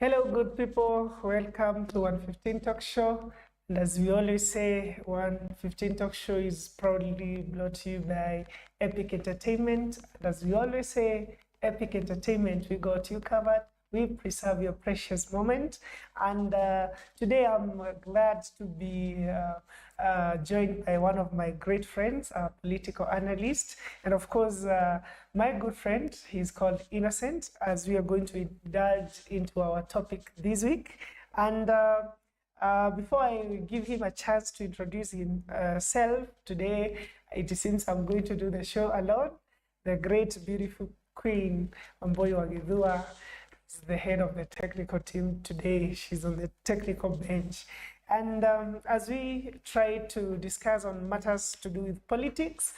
Hello, good people. Welcome to 115 Talk Show. And as we always say, 115 Talk Show is proudly brought to you by Epic Entertainment. And as we always say, Epic Entertainment, we got you covered. We preserve your precious moment. And today I'm glad to be joined by one of my great friends, a political analyst. And of course, my good friend, he's called Innocent, as we are going to indulge into our topic this week. And before I give him a chance to introduce himself today, it seems I'm going to do the show alone. The great, beautiful Queen, Amboy Wagidua, is the head of the technical team today. She's on the technical bench. And as we try to discuss on matters to do with politics,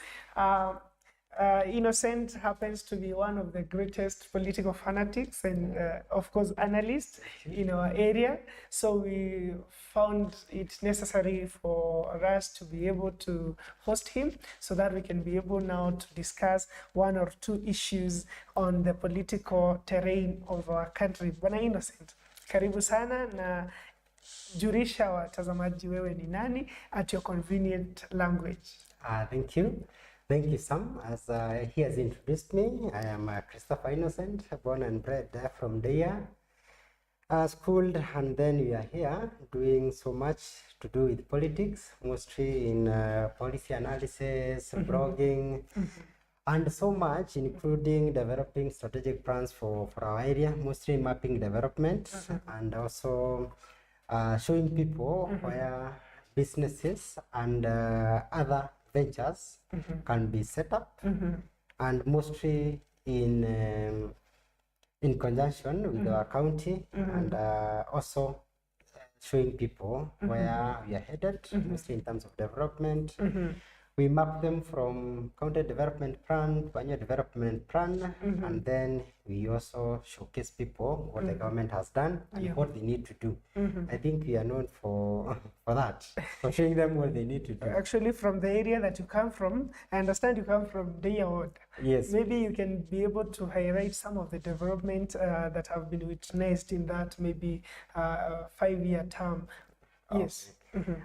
Innocent happens to be one of the greatest political fanatics and, of course, analysts in our area. So we found it necessary for us to be able to host him so that we can be able now to discuss one or two issues on the political terrain of our country. Bwana Innocent, karibu sana na julisha watazamaji wewe ni nani at your convenient language. Thank you. Thank you, Sam. As he has introduced me, I am Christopher Innocent, born and bred from Ndeiya, schooled, and then we are here doing so much to do with politics, mostly in policy analysis, blogging, and so much, including developing strategic plans for our area, mostly mapping development, and also showing people where businesses and other ventures can be set up, and mostly in conjunction with our county, and also showing people where we are headed, mostly in terms of development. We map them from county development plan to annual development plan, and then we also showcase people what the government has done and what they need to do. I think we are known for that, for showing them what they need to do. Actually, from the area that you come from, I understand you come from Ndeiya ward. Yes. Maybe you can be able to highlight some of the development that have been witnessed in that maybe 5-year term. Yes.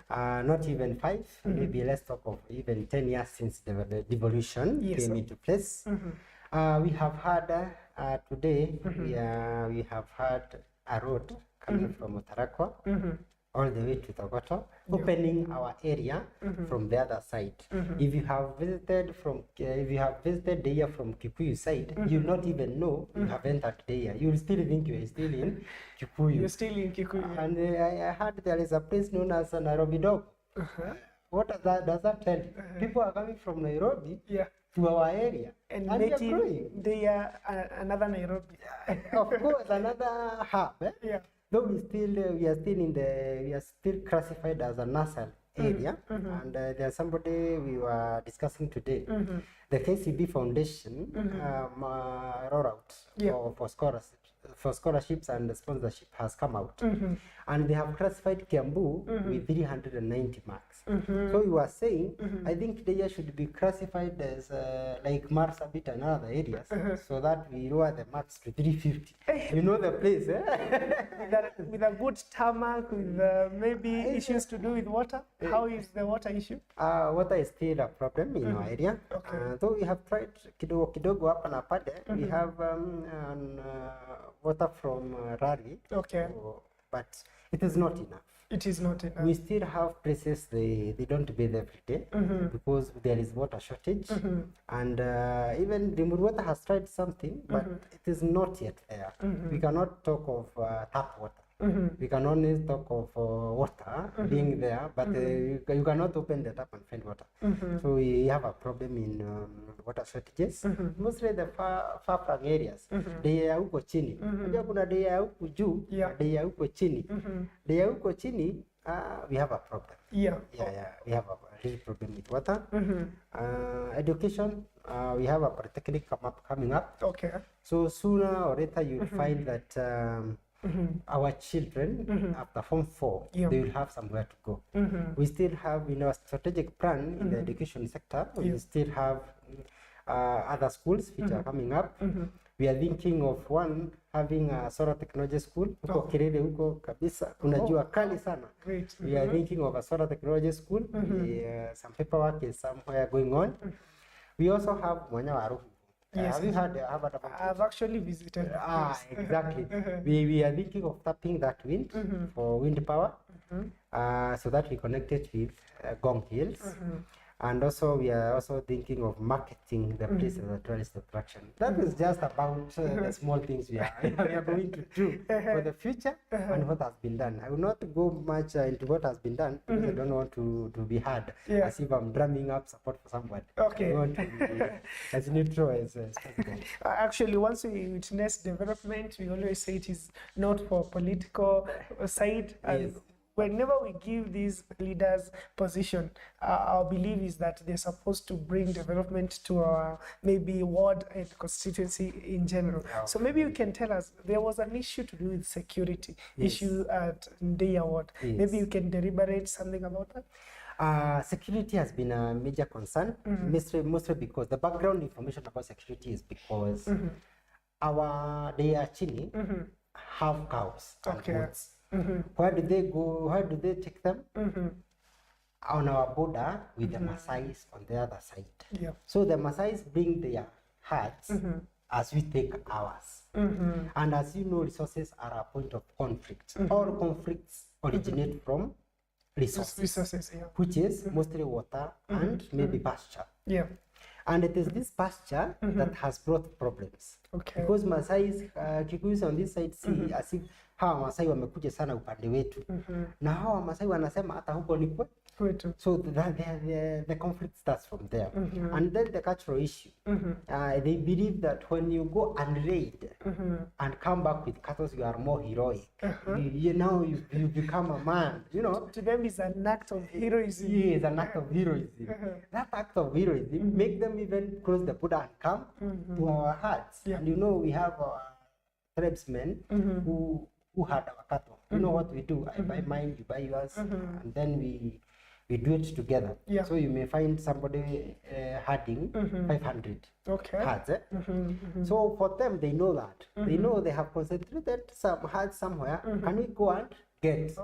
Not even 5, maybe let's talk of even 10 years since the devolution came into place. We have had today, we have had a road coming from Otarakwa all the way to Togoto, opening our area from the other side. If you have visited Ndeiya from Kikuyu side, you'll not even know you have entered Ndeiya. You'll still think you are still in Kikuyu. You're still in Kikuyu. And I heard there is a place known as Nairobi Dog. What does that tell you? People are coming from Nairobi to our area. And making Ndeiya another Nairobi. Of course, another hub. Though we are still classified as a nasal area, and there's somebody we were discussing today. The KCB Foundation rollout for scholarships and sponsorship has come out, and they have classified Kiambu with 390 marks. So we were saying, I think Ndeiya should be classified as like Marsabit and other areas, so that we lower the marks to 350. You know the place, with a good tarmac, with maybe issues to do with water. How is the water issue? Water is still a problem in our area. Though we have tried kidogo hapa na pale, we have water from Rari. But it is not enough. It is not enough. We still have places they don't bathe every day because there is water shortage. And even the water has tried something, but it is not yet there. We cannot talk of tap water. We can only talk of water being there, but you cannot open the tap and find water. So we have a problem in water shortages, mostly the far-flung areas. Ndeiya huko chini. Unajua kuna Ndeiya huko juu, Ndeiya huko chini. Ndeiya huko chini, we have a problem. We have a real problem with water. Education, we have a polytechnic coming up. So sooner or later you'll find that our children after Form 4, they will have somewhere to go. We still have in our strategic plan in the education sector, we still have other schools which are coming up. we are thinking of one having a solar technology school huko Kirere huko kabisa, kuna jua kali sana. Great. We are thinking of a solar technology school. Some paperwork is somewhere going on. We also have Mwanya Waru. Yes, Have you heard about it? I've actually visited. Exactly. We are thinking of tapping that wind for wind power, so that we connect it with Gong Hills. And also we are also thinking of marketing the place as a tourist attraction. That is just about the small things we are going to do for the future and what has been done. I will not go much into what has been done because I don't want to be heard as if I'm drumming up support for someone. Okay. I want to be as neutral as possible. Actually, once we witness development, we always say it is not for political side. Yes. Whenever we give these leaders position, our belief is that they're supposed to bring development to our maybe ward and constituency in general. So maybe you can tell us, there was an issue to do with security issue at Ndeiya ward. Maybe you can deliberate something about that? Security has been a major concern, mostly because the background information about security is because our Ndeiya Chini have cows and goats. Where do they go? Where do they take them? On our border with the Maasais on the other side. So the Maasais bring their herds as we take ours. And as you know, resources are a point of conflict. All conflicts originate from resources, which is mostly water and maybe pasture. And it is this pasture that has brought problems. Because Maasai, Kikuyus on this side see as if hawa Maasai wamekuja sana upande wetu. Na hawa Maasai wanasema hata huko ni kwetu. So the conflict starts from there. And then the cultural issue. They believe that when you go and raid and come back with cattle, you are more heroic. You become a man, you know. To them it's an act of heroism. Yes, an act of heroism. That act of heroism make them even cross the border and come to our herds. And you know, we have tribesmen who had our cattle. You know what we do? I buy mine, you buy yours, and then we do it together. So you may find somebody herding 500 herds. So for them, they know that. They know they have concentrated some herds somewhere. Can we go and get?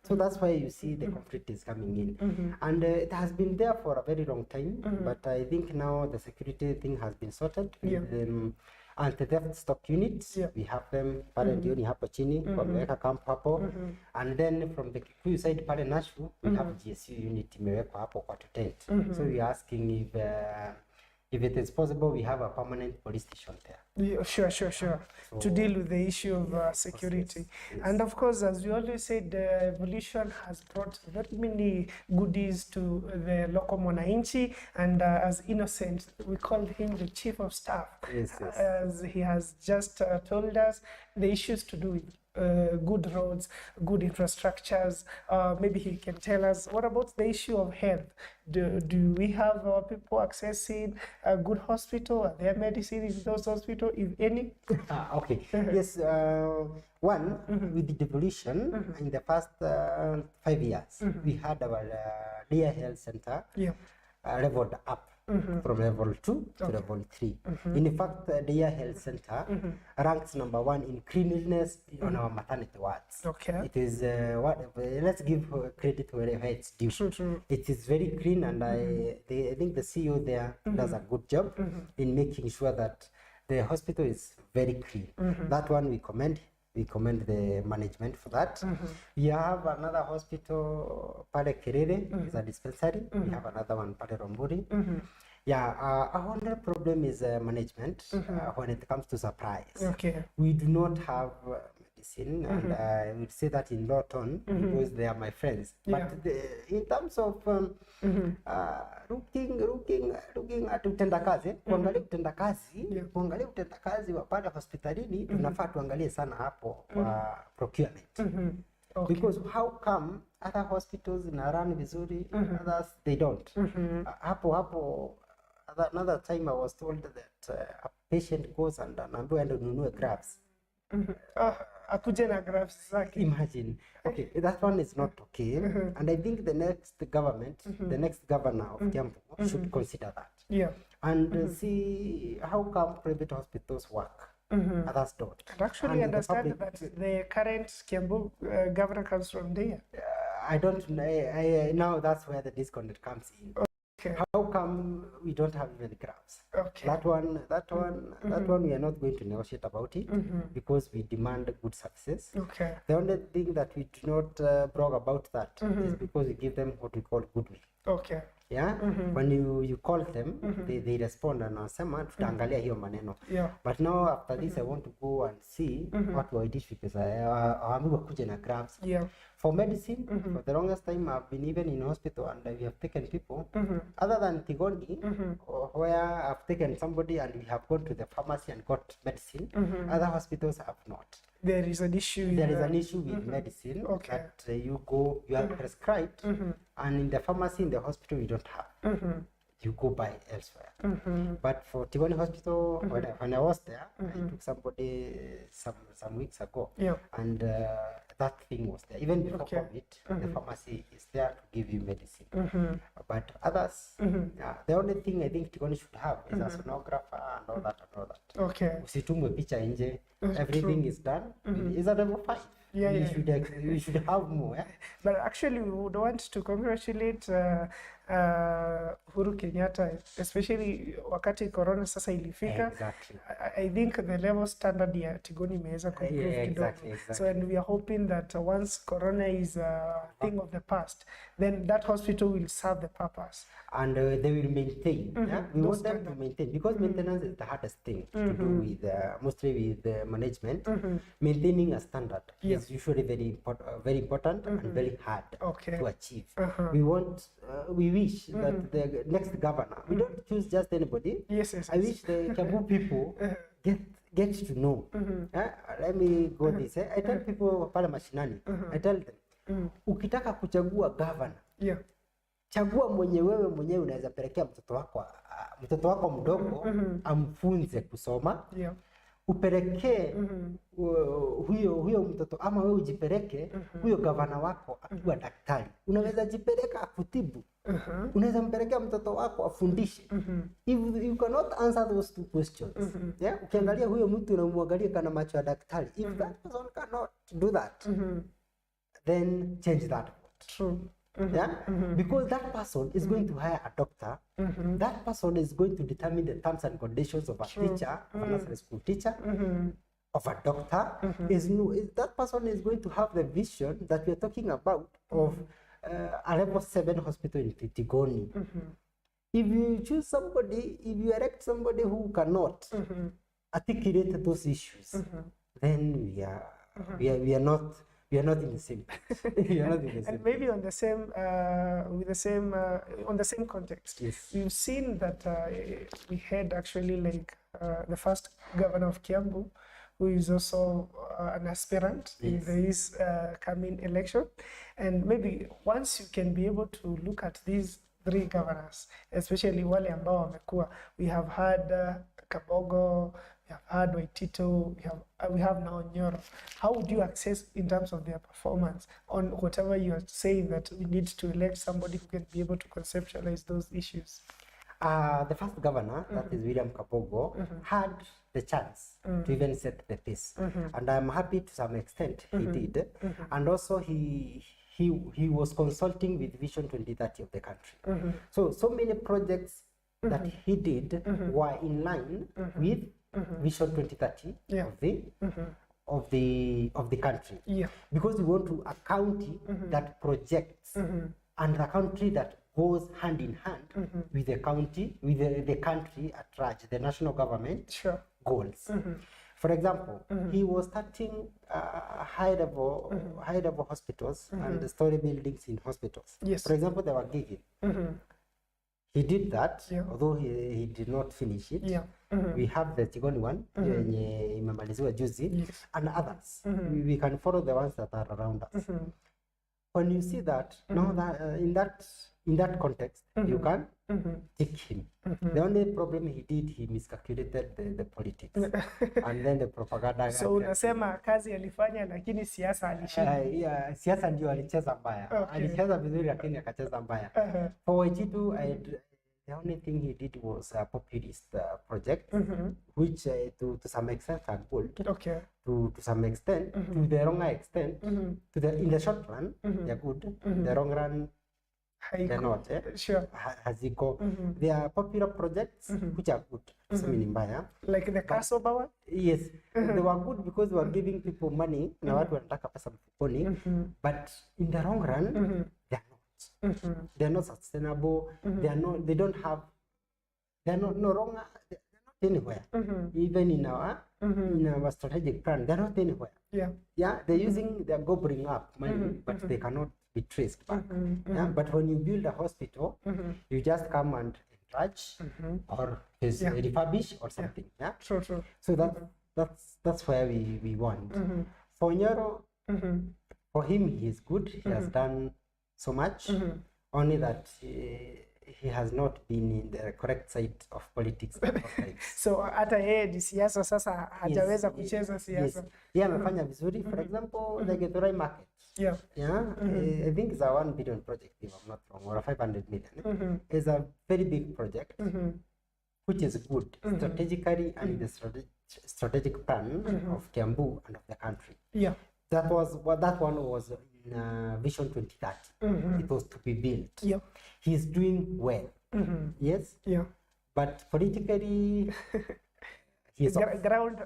So that's why you see the conflict is coming in. And it has been there for a very long time, but I think now the security thing has been sorted with anti-theft stock units. We have them pale Ndioni hapo chini, wameweka camp hapo. And then from the Kikuyu side pale Nashu, we have GSU unit imewekwa hapo kwa tent. So we are asking if it is possible, we have a permanent police station there. Sure. So, to deal with the issue of security. And of course, as we always said, the evolution has brought very many goodies to the local Mwananchi. And as Innocent, we call him the chief of staff. As he has just told us, the issues to do with good roads, good infrastructures. Maybe he can tell us, what about the issue of health? Do we have people accessing a good hospital? Are there medicine in those hospitals, if any? Yes. One, with the devolution in the past 5 years, we had our Ndeiya Health Center leveled up. From level 2 to level 3. In fact, the Ndeiya Health Center ranks number 1 in cleanliness on our maternity wards. It is, let's give credit wherever it's due. It is very clean, and I think the CEO there does a good job in making sure that the hospital is very clean. That one we commend. We commend the management for that. We have another hospital, Pale Kirere, is a dispensary. We have another one, Pale Romburi. Our only problem is management when it comes to supplies. We do not have medicine, and I would say that in low tone because they are my friends. But in terms of looking at utendakazi, kuangalia utendakazi wa pale hospitalini, tunafaa tuangalie sana hapo procurement. Because how come other hospitals run vizuri, others they don't? Another time I was told that a patient goes and anaambiwa ende ununue grabs. akuje na graphs zake. Imagine. Okay, that one is not okay. And I think the next government, the next governor of Kiambu should consider that. Yeah. And see how come private hospitals work. Others don't. And actually the understand public- that the current Kiambu governor comes from Ndeiya. I don't know. Now that's where the disconnect comes in. Okay. How come we don't have even graphs? Okay. That one, we are not going to negotiate about it because we demand good services. Okay. The only thing that we do not brag about that is because we give them what we call goodwill. Okay. Yeah, when you call them, they respond and wanasema tutaangalia hiyo maneno. Yeah. But now after this I want to go and see what we did because waambiwa kuja na graphs. Yeah. For medicine, for the longest time I've been even in hospital and we have taken people other than Tigoni, where I've taken somebody and we have gone to the pharmacy and got medicine. Other hospitals have not. There is an issue. There is an issue with medicine Okay. that you are prescribed, and in the pharmacy in the hospital you don't have. You go buy elsewhere. But for Tigoni Hospital, when I was there, I took somebody some weeks ago, Yeah. and that thing was there. Even before Okay. COVID, the pharmacy is there to give you medicine. But others, the only thing I think Tigoni should have is a sonographer and all that and all that. Okay. Usitumwe picha nje, everything is done. Is a level 5. Yeah, we yeah. we should have more. But actually, we would want to congratulate Uhuru Kenyatta, especially wakati corona sasa ilifika. Exactly. I think the level standard ya Tigoni imeweza kuimprove Yeah, kidogo. exactly. So and we are hoping that once corona is a thing of the past, then that hospital will serve the purpose. And they will maintain. Yeah? We Those want them to maintain because maintenance is the hardest thing to do with mostly with the management. Maintaining a standard is usually very important and very hard to achieve. We want, we wish that the next governor, we don't choose just anybody. Yes, yes. I wish the Kiambu people get to know. Let me go this. I tell people pale mashinani, I tell them, ukitaka kuchagua governor, Yeah. chagua wewe mwenyewe unaweza pelekea mtoto wako mdogo amfunze kusoma. Yeah. Upelekee huyo mtoto ama wewe ujipeleke huyo gavana wako akiwa daktari. Unaweza jipeleka akutibu. Unaweza mpelekea mtoto wako afundishe. If you cannot answer those two questions, yeah, ukiangalia huyo mtu unamwangalia kana macho ya daktari. If that person cannot do that, then change that. True. Yeah, because that person is going to hire a doctor. That person is going to determine the terms and conditions of a teacher, of a nursery school teacher, of a doctor. That person is going to have the vision that we are talking about of a level 7 hospital in Tigoni. If you choose somebody, if you elect somebody who cannot articulate those issues, then we are not in the same. We are not in the same. And maybe on the same, with the same, on the same context. Yes. We've seen that we had actually like the first governor of Kiambu, who is also an aspirant in this coming election. And maybe once you can be able to look at these 3 governors, especially wale ambao wamekuwa, we have had Kabogo, we have had Waitito, we have now Nyoro. How would you assess in terms of their performance on whatever you are saying that we need to elect somebody who can be able to conceptualize those issues? The first governor, that is William Kabogo, had the chance to even set the pace. And I'm happy to some extent he did. And also he was consulting with Vision 2030 of the country. So many projects that he did were in line with Vision 2030 of the country. Yeah. Because we want to a county that projects and a country that goes hand in hand with the county, with the country at large, the national government goals. For example, he was starting high level hospitals and story buildings in hospitals. Yes. For example, they were given. He did that, although he did not finish it. Yeah. We have the Tigoni one, yenye imemaliziwa juzi, and others. We can follow the ones that are around us. When you see that, now that in that in that context, you can tick him. The only problem he did, he miscalculated the politics and then the propaganda. So unasema kazi alifanya lakini siasa alishinda. Yeah, siasa ndio alicheza mbaya. Alicheza vizuri lakini akacheza mbaya. For Waititu, the only thing he did was a populist project, which to some extent are good. Okay. To some extent, to the wrong extent, in the short run, they're good. In the long run, they're not. Sure. Haziko. They are popular projects which are good. Like the Kasoba one? Yes. They were good because they were giving people money. Na watu wanataka pesa mfukoni. But in the long run, they're not. They're not sustainable. They don't have. They're not no longer. They're not anywhere. Even in our strategic plan, they're not anywhere. Yeah. They're gobbling up money, but they cannot be traced back. Yeah. But when you build a hospital, you just come and enlarge or refurbish or something. Yeah. True. So that's where we want. For Nyoro, for him, he is good. He has done so much. Only that he has not been in the correct side of politics. So hata yeye ni siasa sasa hajaweza kucheza siasa. Yeye amefanya vizuri. For example, the Githurai market. Yeah. I think it's a 1 billion project, if I'm not wrong, or a 500 million. It's a very big project, which is good strategically and the strategic plan of Kiambu and of the country. Yeah. That one was in Vision 2030. It was to be built. Yeah. He's doing well. Yes. Yeah. But politically, he's ground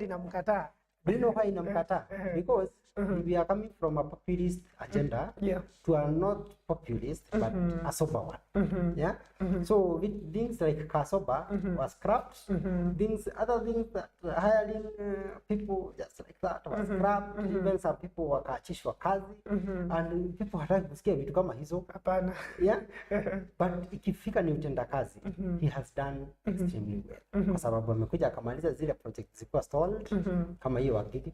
inamkataa. Do you know why inamkataa? Because we are coming from a populist agenda to a not populist but a sober one. Yeah. So with things like Kasoba was scrapped. Other things that hiring people just like that was scrapped. Even some people wakaachishwa kazi and people hataki kusikia vitu kama hizo. Hapana. Yeah. But ikifika ni utenda kazi, he has done extremely well. Kwa sababu amekuja akamaliza zile projects zilikuwa stalled kama hiyo Wagigi.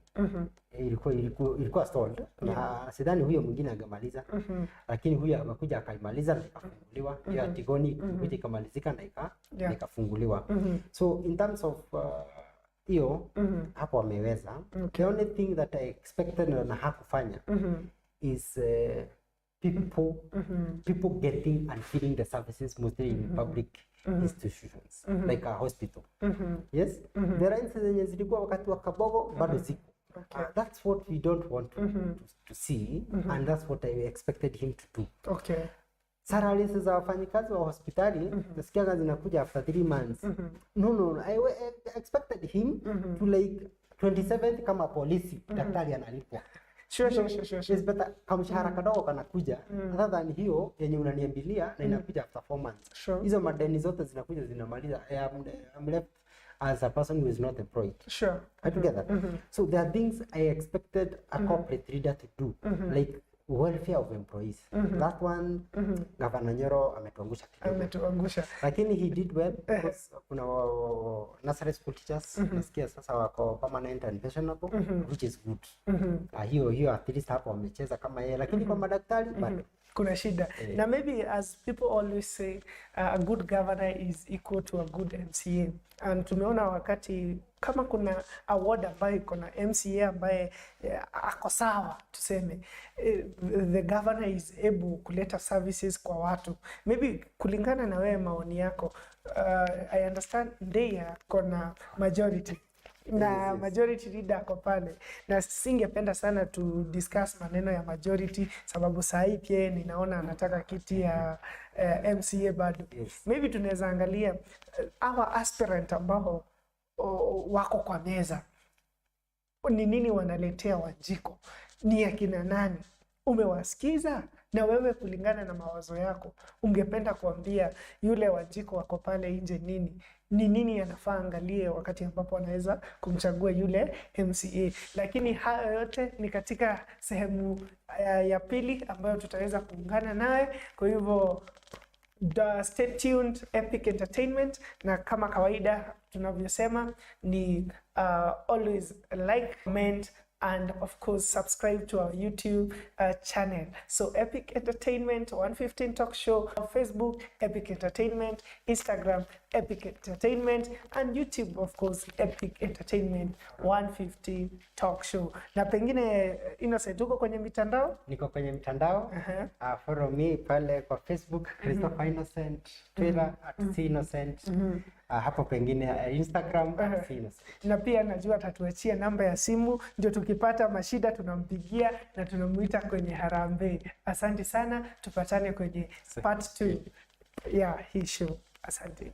Ilikuwa stalled na sidhani huyo mwingine angemaliza, lakini huyo amekuja akaimaliza na ikafunguliwa. Hiyo Tigoni kuja ikamalizika na ikafunguliwa. So in terms of hiyo hapo ameweza. The only thing that I expected na hakufanya is people getting and feeling the services mostly in public institutions like a hospital. Yes. The rains zenye zilikuwa wakati wa Kabogo bado ziko. That's what we don't want to see, and that's what I expected him to do. Okay. Salaries za wafanyikazi wa hospitali nasikia zinakuja after 3 months. No. I expected him to like 27th kama polisi daktari analipwa. Sure. It's better kamshahara kadogo kanakuja other than hiyo yenye unaniambilia na inakuja after 4 months. Hizo madeni zote zinakuja zinamaliza. I'm left as a person who is not employed. Sure. Together. So there are things I expected a corporate leader to do, like welfare of employees. That one, Governor Nyoro ametuangusha kidogo. Lakini he did well because kuna nursery school teachers nasikia sasa wako permanent and pensionable, which is good. Hiyo at least hapo wamecheza kama yeye, lakini kwa madaktari bado kuna shida. Na maybe as people always say, a good governor is equal to a good MCA. And tumeona wakati kama kuna award ambayo iko na MCA ambaye ako sawa tuseme, the governor is able kuleta services kwa watu. Maybe kulingana na wewe maoni yako, I understand Ndeiya kona majority. Na majority leader kwa pale, na singependa sana to discuss maneno ya majority sababu sahi pia ninaona anataka kiti ya MCA bado. Maybe tunaweza angalia our aspirant ambao wako kwa meza, ni nini wanaletea Wanjiko, ni akina nani, umewasikiza? Na wewe kulingana na mawazo yako ungependa kuambia yule Wanjiko wako pale nje ni nini anafaa angalie wakati ambapo anaweza kumchagua yule MCA. Lakini hayo yote ni katika sehemu ya pili ambayo tutaweza kuungana naye. Kwa hivyo stay tuned, Epic Entertainment, na kama kawaida tunavyosema ni always like, comment, and of course subscribe to our YouTube channel. So Epic Entertainment 115 Talk Show, on Facebook Epic Entertainment, Instagram Epic Entertainment, and YouTube of course Epic Entertainment 115 Talk Show. Na pengine Innocent, uko kwenye mitandao? Niko kwenye mitandao. Follow me pale kwa Facebook Christopher Innocent, Twitter @innocent. Hapo pengine Instagram @innocent. Na pia najua atatuachia namba ya simu, ndio tukipata mashida tunampigia na tunamuita kwenye harambee. Asante sana, tupatane kwenye part 2 ya hii show. Asante.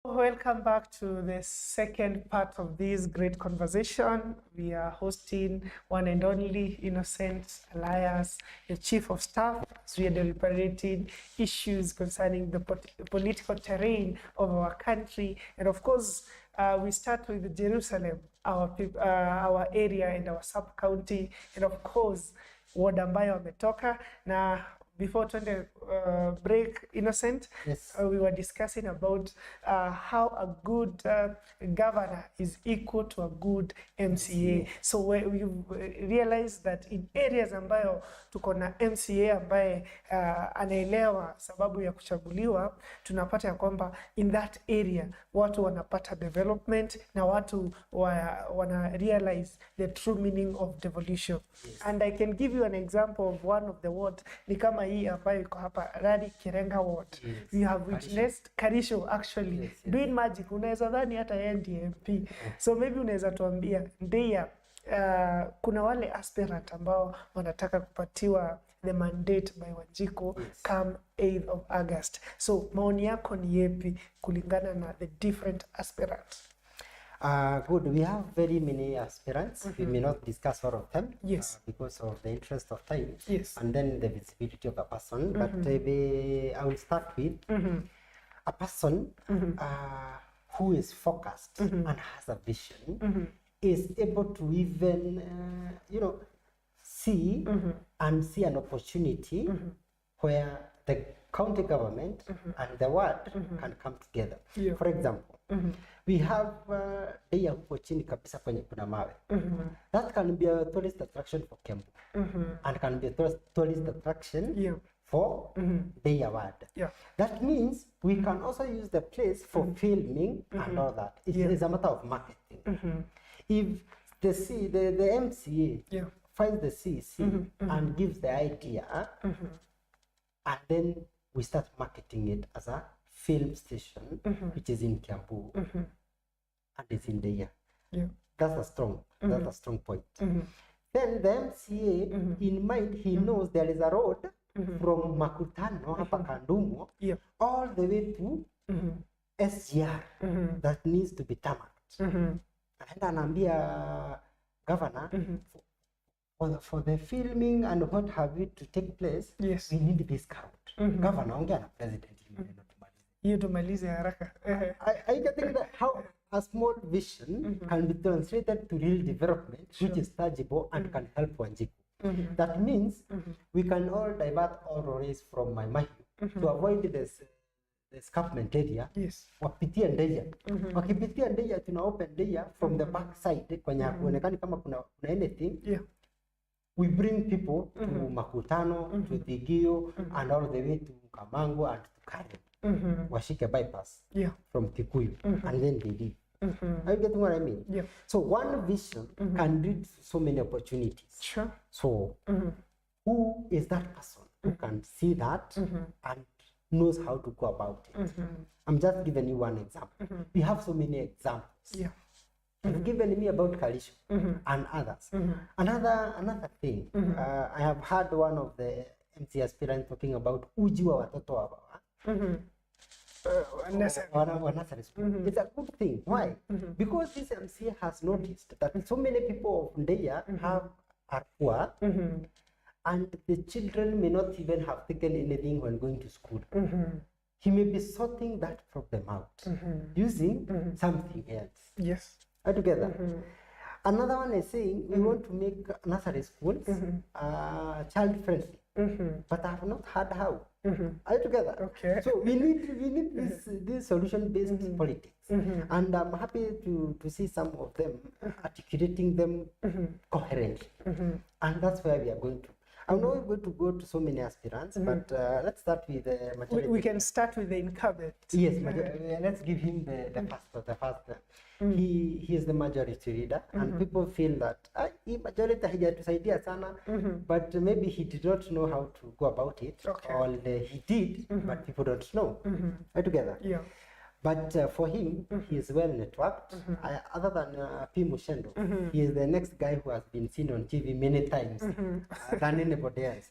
Welcome back to the second part of this great conversation. We are hosting one and only Innocent Elias, the Chief of Staff, as we are deliberating issues concerning the political terrain of our country. And of course, we start with Jerusalem, our area and our sub-county, and of course, ward ambayo wametoka. Na before twende break, Innocent, Yes. We were discussing about how a good governor is equal to a good MCA. So we realized that in areas ambayo tuko na MCA ambaye anaelewa sababu ya kuchaguliwa, tunapata ya kwamba in that area watu wanapata development na watu wana realize the true meaning of devolution. Yes. And I can give you an example of one of the ward, ni kama hii ambayo iko hapa Radi Kirenga ward. Yes. We have witnessed Karisho actually doing magic. Unaweza dhani hata yeye ndiye MP. So maybe unaweza tuambia Ndeiya, kuna wale aspirant ambao wanataka kupatiwa the mandate by Wanjiku come 8th of August. So maoni yako ni yepi kulingana na the different aspirants? Good. We have very many aspirants. We may not discuss all of them. Yes. Because of the interest of time. Yes. And then the visibility of a person. But maybe I will start with a person who is focused and has a vision, is able to even, see and see an opportunity where the county government and the ward can come together. Yeah. For example, we have Ndeiya huko chini kabisa kwenye kuna mawe. That can be a tourist attraction for Kembu. And can be a tourist attraction for Ndeiya ward. Yeah. That means we can also use the place for filming and all that. It is a matter of marketing. If the MCA finds the CC and gives the idea, and then we start marketing it as a film station, which is in Kiambu, and it's in Ndeiya. Yeah. That's a strong point. Then the MCA, in mind, he knows there is a road from Makutano, hapa Kandumo, all the way to SGR that needs to be tarmacked. And anaambia governor, for the filming and what have you to take place, we need this crowd. Governor, ongea na president. Hiyo tumalize haraka. I think that how a small vision can be translated to real development, which is tangible and can help Wanjiku. That means we can all divert all lorries from my mind to avoid this escarpment area. Wapitia Ndeiya. Wakipitia Ndeiya, tuna open Ndeiya from the back side kwenye hakuonekani kama kuna anything. We bring people to Makutano, to Tigio, and all the way to Kamango and to Karen. Washike bypass from Kikuyu, and then they leave. Are you getting what I mean? Yeah. So one vision can lead to so many opportunities. Sure. So who is that person who can see that and knows how to go about it? I'm just giving you one example. We have so many examples. Yeah. You've given me about Kalisho and others. Another thing, I have heard one of the MC aspirants talking about uji wa watoto wa nursery school. It's a good thing. Why? Because this MC has noticed that so many people of Ndeiya are poor, and the children may not even have taken anything when going to school. He may be sorting that problem out using something else. Yes. Are together? Another one is saying we want to make nursery schools child friendly, but I have not heard how. Are you together? Okay. So we need this solution based politics, and I'm happy to see some of them articulating them coherently, and that's where we are going to. I'm not going to go to so many aspirants, but let's start with the majority. We can start with the incumbent. Yes, let's give him the first. He is the majority leader, and people feel that he majority hajatusaidia sana, but maybe he did not know how to go about it, or he did, but people don't know. Right together? Yeah. But for him, he is well networked. Other than P. Mushendo, he is the next guy who has been seen on TV many times than anybody else.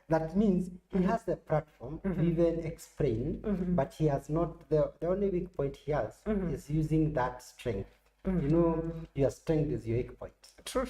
That means he has the platform to even explain, but he has not, the only weak point he has is using that strength. You know, your strength is your weak point. True.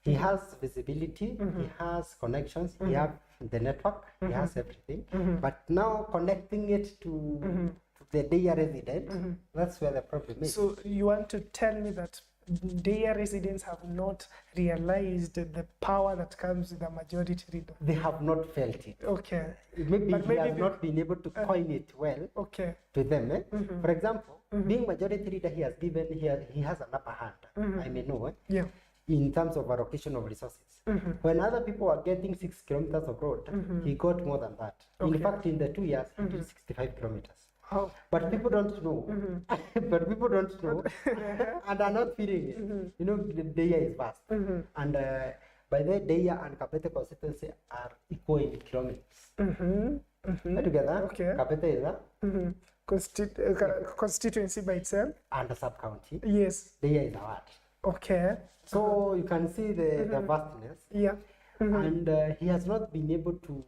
He has visibility, he has connections, he has the network, he has everything. But now connecting it to the Ndeiya resident, that's where the problem is. So you want to tell me that Ndeiya residents have not realized the power that comes with a majority leader? They have not felt it. Okay. Maybe he has not been able to coin it well to them. For example, being majority leader, he has an upper hand. I may know. Yeah. In terms of allocation of resources. When other people are getting 6 kilometers of road, he got more than that. In fact, in the 2 years, he did 65 kilometers. Oh. But people don't know. But people don't know and are not feeling it. You know, the Ndeiya is vast. And by the Ndeiya and Kabete constituency are equal in kilometers. Together, Kabete is a constituency by itself and a sub-county. Yes. Ndeiya is a ward. Okay. So you can see the vastness. Yeah. And he has not been able to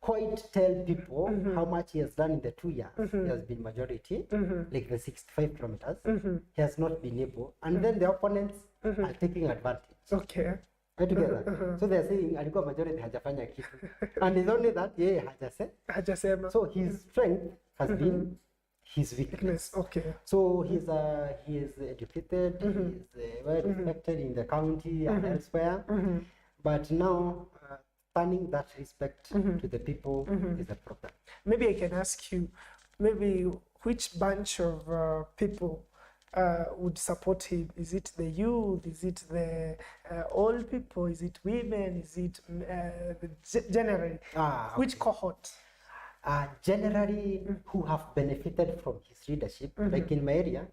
quite tell people how much he has done in the 2 years. He has been majority, like the 65 kilometers. He has not been able. And then the opponents are taking advantage. Okay. Right together. So they're saying, alikuwa majority hajafanya kitu. And it's only that, hajasema. So his strength has been his weakness. Okay. So he is educated, he is well respected in the county and elsewhere. But now, turning that respect to the people is a problem. Maybe I can ask you, maybe which bunch of people would support him? Is it the youth? Is it the old people? Is it women? Is it generally? Which cohort? Generally, who have benefited from his leadership, like in my area,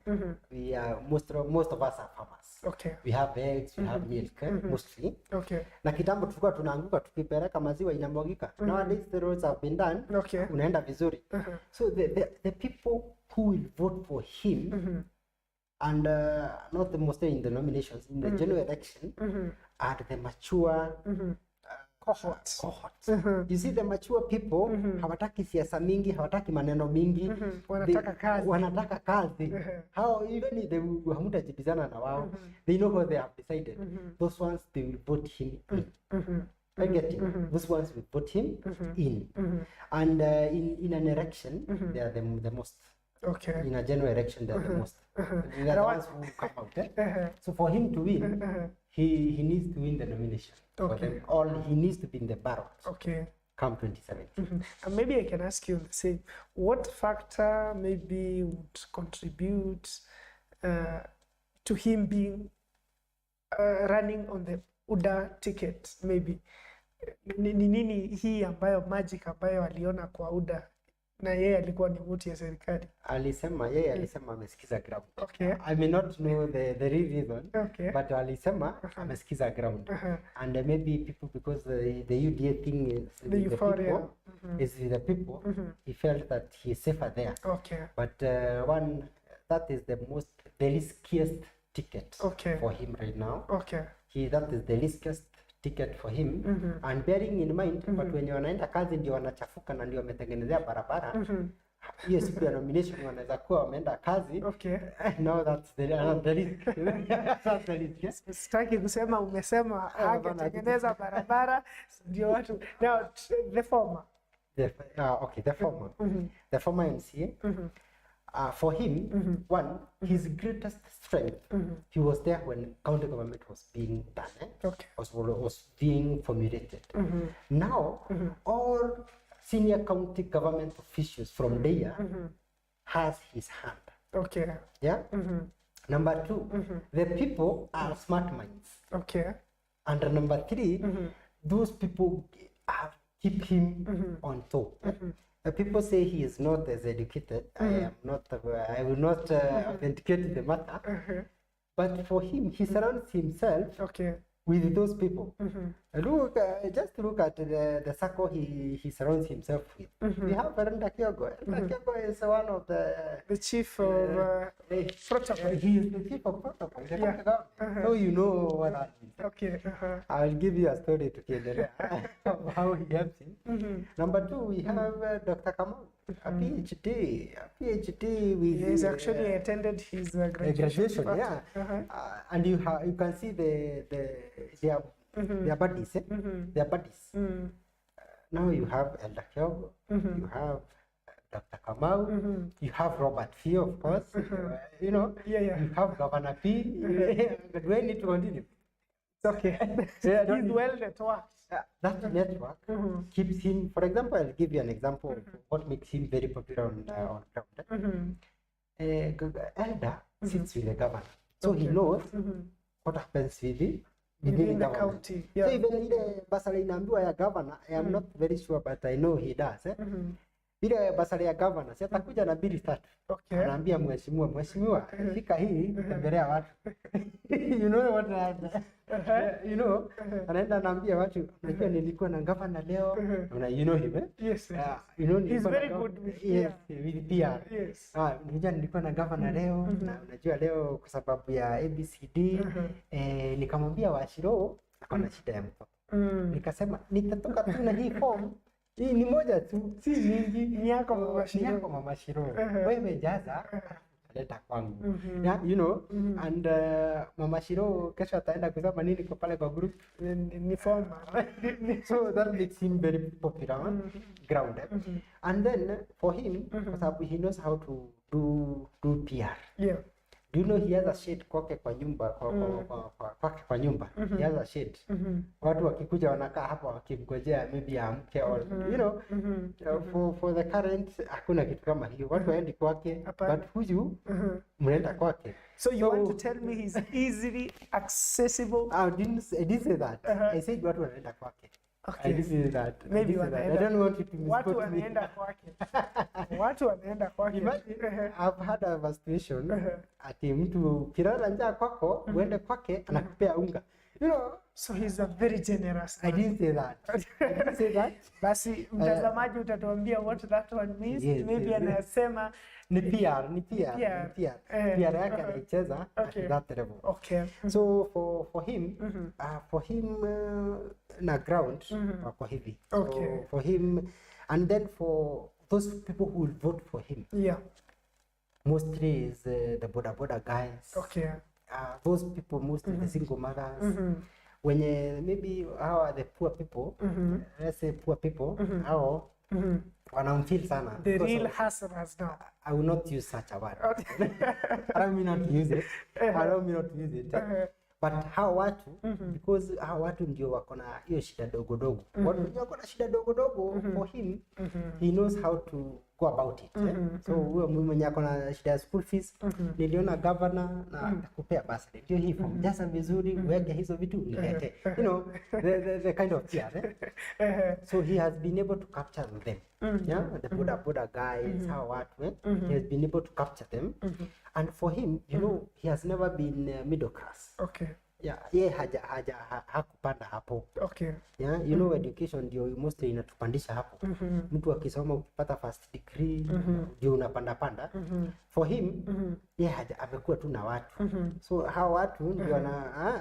we are most of us are farmers. Okay. We have eggs, we have milk, mostly. Okay. Na kitambo tulikuwa tunaanguka tukipeleka maziwa inamwagika. Nowadays the roads have been done. Okay. Unaenda vizuri. So the people who will vote for him and not the mostly in the nominations, in the general election, are the mature cohorts. You see, the mature people hawataki siasa mingi, hawataki maneno mingi. Wanataka kazi. How even if they hamutajibizana na wao, they know what they have decided. Those ones they will vote him in. I get it. Those ones will vote him in. And in an election, they are the most. Okay. In a general election, they are the most. They are the ones who come out. So for him to win, he needs to win the nomination. Okay. Or he needs to be in the ballot. Okay. Come 2017. And maybe I can ask you the same. What factor maybe would contribute to him being running on the UDA ticket? Maybe ni nini hii ambayo magic ambayo aliona kwa UDA Na yeye alikuwa ni mtu ya serikali. Alisema yeye alisema amesikiza ground. Okay. I may not know the real reason. Okay. But alisema amesikiza ground. And maybe people, because the UDA thing is The euphoria. is with the people, he felt that he is safer there. Okay. But that is the riskiest ticket Okay. for him right now. Okay. That is the riskiest ticket for him. And bearing in mind, but wenye wanaenda kazi ndio wanachafuka na ndio wametengenezea barabara. Hiyo siku ya nomination wanaweza kuwa wameenda kazi. Okay. No, that's the risk. That's the risk. Sitaki kusema umesema hakutengeneza barabara ndio watu. Now the former. Okay, the former. The former MCA. For him, one, his greatest strength, he was there when county government was being done, Okay. was being formulated. Now, all senior county government officials from Ndeiya has his hand. Okay. Yeah? Number two, the people are smart minds. Okay. And number three, those people keep him on top. People say he is not as educated. I will not authenticate the matter. But for him, he surrounds himself with those people. Just look at the circle he surrounds himself with. We have Ndeiya. Ndeiya is one of the chief of protocol. He is the chief of protocol. So you know what that means. Okay. I'll give you a story to Kendele of how he helps him. Number two, we have Dr. Kamau, a PhD. He's actually attended his graduation. Yeah. And you can see their buddies. Their buddies. Now you have Elder Kyogo, you have Dr. Kamau, you have Robert Fee, of course. You know, you have Governor P. Do I need to continue? It's okay. He's well networked. That network keeps him. For example, I'll give you an example of what makes him very popular on ground. Elder sits with the governor, so he knows what happens within the county. So even ile basari inaambiwa ya governor, I am not very sure, but I know he does. Ile basari ya governor, si atakuja na bili tatu. Anaambia mheshimiwa, fika hii tembelea watu. You know what you know, anaenda anaambia watu, unajua nilikuwa na governor leo. You know him, eh? Yes. You know, he's very good with PR. Yes. Unajua nilikuwa na governor leo, na unajua leo kwa sababu ya ABCD, nikamwambia Washiro akona shida ya mtoto. Nikasema nitatoka tu na hii form. Hii ni moja tu, si mingi. Ni yako Mama Shiro. Wewe jaza leta kwangu. Yeah, you know, and Mama Shiro kesho ataenda kusema nini kwa pale kwa group ni form. So that makes him very popular on ground. And then for him, kwa sababu he knows how to do PR. Yeah. Do you know he has a shade kwake kwa nyumba kwake kwa nyumba. He has a shade. Watu wakikuja wanakaa hapa wakimgojea maybe amke or you know, for the current hakuna kitu kama hiyo. Watu waendi kwake, but huyu mnaenda kwake. So you want to tell me he's easily accessible? I didn't say that. I said watu wanaenda kwake. Okay. This is that. Maybe I don't want you to misquote watu me. wanaenda kwake. Watu wanaenda kwake. I've had a situation ati mtu kirara njaa kwako uende kwake anakupea unga. You know, so he's a very generous man. I didn't say that. Basi mtazamaji utatuambia what that one means. Maybe anasema ni PR. PR yake anaicheza at that level. Okay. So for him, na ground kwa hivi. Okay. So for him, and then for those people who will vote for him. Yeah. Mostly is the border guys. Okay. Those people, mostly the single mothers. When maybe how are the poor people? Let's say poor people. How wanamfeel sana. The real hustlers now. I will not use such a word. I don't mean not to use it. But hawa watu, because hawa watu ndio wako na hiyo shida dogo dogo. Watu ndio wako na shida dogo dogo. For him, he knows how to go about it. So huyo mwenye ako na shida ya school fees, niliona governor na kupea basi ndio hii form, jaza vizuri, weke hizo vitu nilete, you know, the kind of fear. So he has been able to capture them. Yeah, the Buddha guys, how what, he has been able to capture them. And for him, you know, he has never been middle class. Okay. Yeah, ye hakupanda hapo. Okay. Yeah, you know, education ndio mostly inatupandisha hapo. Mtu akisoma ukipata first degree, ndio unapanda. For him, ye amekuwa tu na watu. So hao watu ndio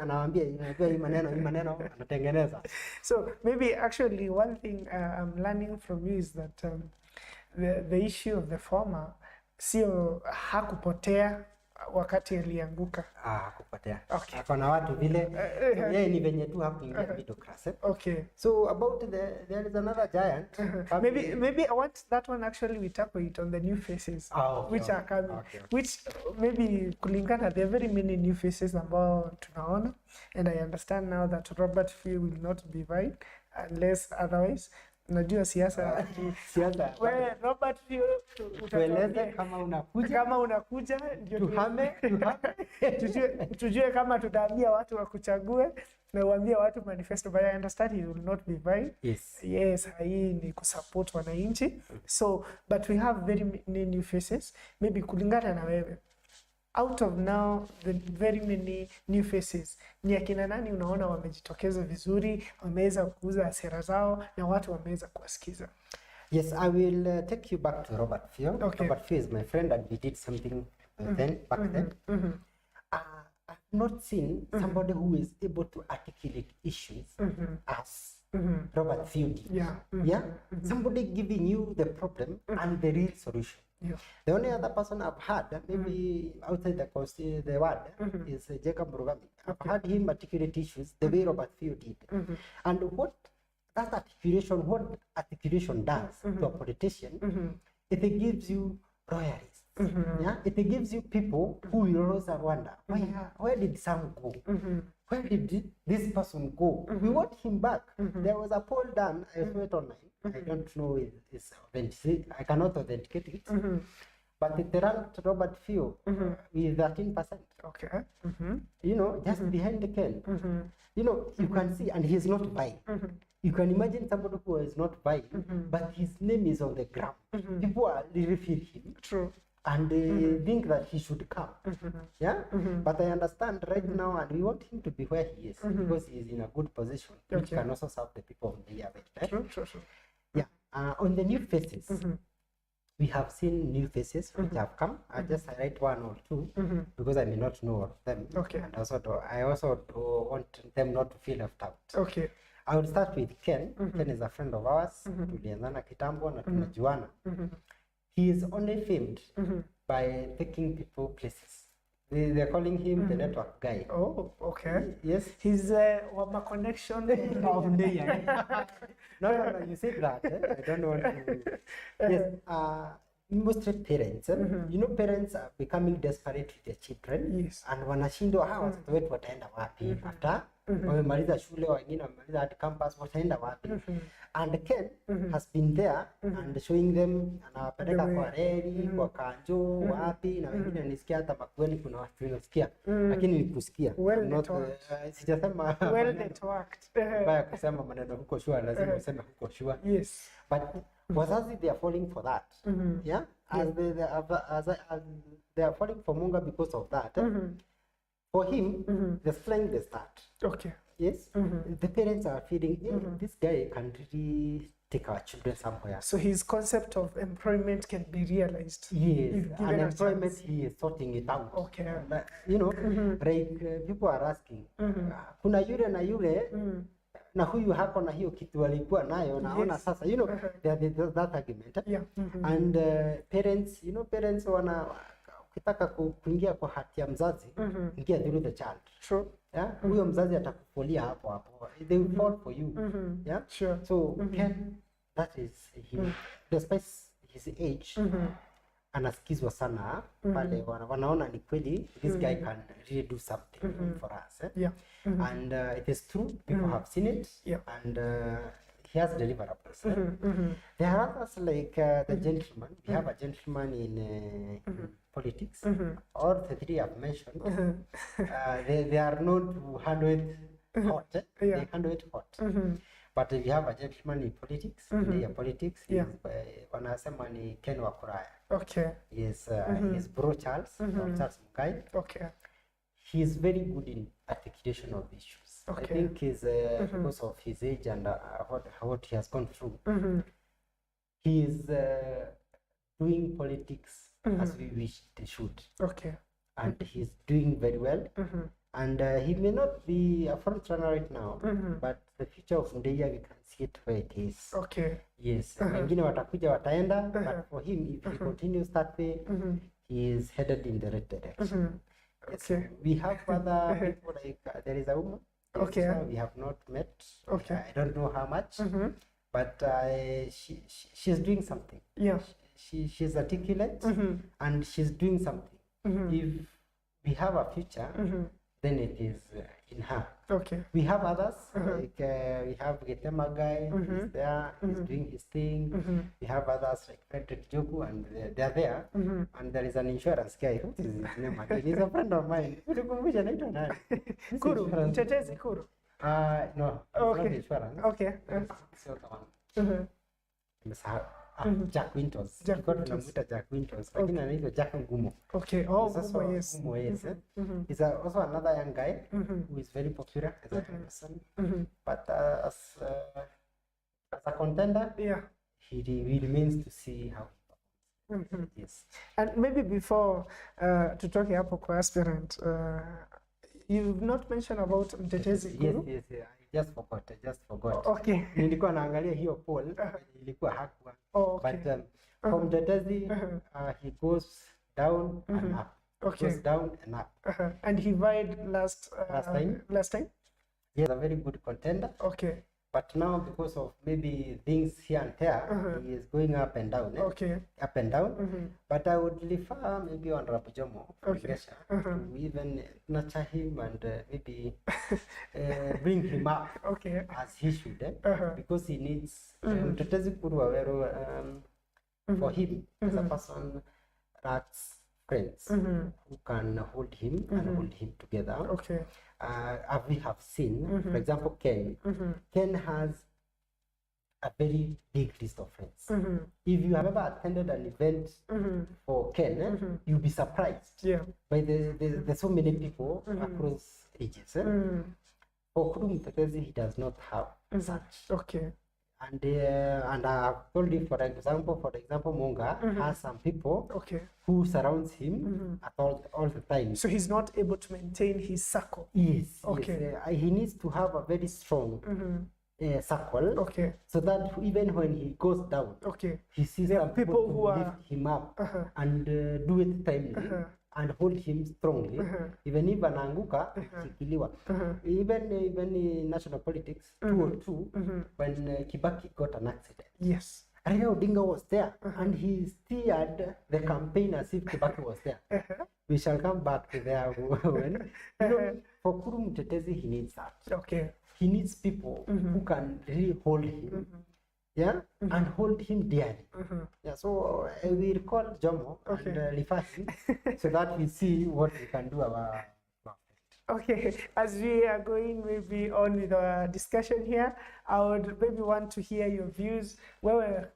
anawaambia hii maneno anatengeneza. So maybe actually one thing I'm learning from you is that the issue of the former sio hakupotea wakati alianguka. Kupotea. Okay. Akona watu vile yeye ni venye tu hakuingia middle class. Okay. So about there is another giant. Maybe I want that one actually we tackle it on the new faces which are coming. Which maybe kulingana there are very many new faces ambao tunaona, and I understand now that Robert Fee will not be vying unless otherwise. Najua siasa wewe Robert tueleze kama unakuja ndio tuhame tujue kama tutaambia watu wakuchague na uambie watu manifesto, but I understand he will not be vying. Yes, hii ni kusupport wananchi. So but we have very many new faces, maybe kulingana na wewe, out of now the very many new faces, ni akina nani unaona wamejitokeza vizuri, wameweza kuuza sera zao na watu wameweza kuwasikiza? Yes, I will take you back to Robert Fee. Okay. Robert Fee is my friend and we did something back then. I've not seen somebody who is able to articulate issues as Robert Fee did. Somebody giving you the problem and the real solution. The only other person I've had, maybe outside the word, is Jacob Rugami. I've had him articulate issues the way Robert Fee did. And what articulation does to a politician, it gives you royalists. It gives you people who will always wonder, where did Sam go? Where did this person go? We want him back. There was a poll done, I saw it online. I don't know if it's authentic. I cannot authenticate it. But it ranked Robert Fee with 13%. Okay. You know, just behind the Ken. You know, you can see, and he's not vying. You can imagine somebody who is not vying, but his name is on the ground. People are really feel him. True. And they think that he should come. But I understand right now, and we want him to be where he is because he is in a good position, which can also serve the people of the year. Right? True. On the new faces, we have seen new faces which have come. I just highlight one or two because I may not know of them. Okay. And I also want them not to feel left out. Okay. I will start with Ken. Ken is a friend of ours. Tulianzana kitambo na tunajuana. He is only famed by taking people places. They're calling him the network guy. Oh, okay. Yes. He's my connection of Ndeiya. No, you say that. I don't want to. Yes. Mostly parents. You know, parents are becoming desperate with their children. Yes. And wanashindwa hawa watoto wetu wataenda wapi after wamemaliza shule, wengine wamemaliza hadi campus, wataenda wapi? And Ken has been there and showing them, anawapeleka kwa reli, kwa kanjo, wapi, na wengine nisikia hata Makueni kuna watu nasikia, lakini ni kusikia. Sijasema well networked. Baya kusema maneno huko shua, lazima useme huko shua. Yes. But wazazi, they are falling for that. As they are falling for Munga because of that. For him, they're flying the start. Okay. Yes. The parents are feeling, this guy can really take our children somewhere. So his concept of employment can be realized. Yes. And employment, he is sorting it out. Okay. You know, like people are asking, kuna yule na yule, na huyu hako na hiyo kitu alikuwa nayo, naona sasa, you know, there's that argument. And parents, you know, parents ukitaka kuingia kwa hati ya mzazi, ingia through the child. Sure. Huyo mzazi atakufolia hapo. They will fall for you. Sure. So Ken, that is him. Despite his age, anasikizwa sana pale, wanaona ni kweli this guy can really do something for us. And it is true, people have seen it, and he has deliverables. There are others like the gentleman. We have a gentleman in politics. All the three I've mentioned, they are known to handle it hot. They handle it hot. But we have a gentleman in politics, in politics, wanasema ni Ken Wakuraya. Okay. Yes, his bro Charles, Charles Mukai. Okay. He is very good in articulation of issues. Okay. I think is because of his age and what he has gone through. He is doing politics as we wish they should. Okay. And he's doing very well. And he may not be a front runner right now, but the future of Ndeiya, we can see it where it is. Okay. Yes. Wengine watakuja wataenda, but for him, if he continues that way, he is headed in the right direction. Yes. Okay. We have other people like there is a woman. Okay. We have not met. Okay. I don't know how much, but she's doing something. Yeah. She's articulate and she's doing something. If we have a future, then it is in her. Okay. We have others, like we have Getema guy, he's there, he's doing his thing. We have others like Frederick Jogu, and they're there. And there is an insurance guy, what is his name again? He's a friend of mine. Kuru, Mtetezi Kuru. No, Okay. not insurance. Okay. It's the other one. Jack Winters. Jack Winters. Tunamuita Jack Winters. Lakini anaitwa Jack Ngumo. Okay. Oh, He's also Ngumo, yes. Ngumo, yes. He's also another young guy who is very popular as a person. But as a contender, Yeah. he remains to see how he performs. Yes. And maybe before to talk hapo kwa aspirant, you've not mentioned about Mtetezi Kuru. Yes. I just forgot. Okay. Nilikuwa naangalia hiyo poll, ilikuwa hakuwa. Oh, okay. But from Mtetezi, he goes down and up. Okay. Goes down and up. And he vied last time? Last time? He's a very good contender. Okay. But now, because of maybe things here and there, he is going up and down. Okay. Up and down. But I would refer maybe on Rapujomo from Okay. Gresha to even nurture him and maybe bring him up as he should. Because he needs Mtetezi Kuru Waweru, for him as a person that's friends who can hold him and hold him together. Okay. As we have seen, for example, Ken. Ken has a very big list of friends. If you have ever attended an event for Ken, you'll be surprised by the so many people across ages. For Kuru Mtetezi, he does not have such. Okay. And I've told you, for example, Munga has some people who surrounds him at all the time. So he's not able to maintain his circle. Yes. Okay. Yes. He needs to have a very strong circle. Okay. So that even when he goes down, he sees There are some people who are lift him up and do it timely and hold him strongly. Even if anaanguka, shikiliwa. Even in national politics, 2002, when Kibaki got an accident. Yes. Raila Odinga was there and he steered the campaign as if Kibaki was there. We shall come back to there when. For Kuru Mtetezi, he needs that. Okay. He needs people who can really hold him. And hold him dearly. So we recall Jomo and refer him so that we see what we can do about it. Okay, as we are going maybe on with our discussion here, I would maybe want to hear your views. Wewe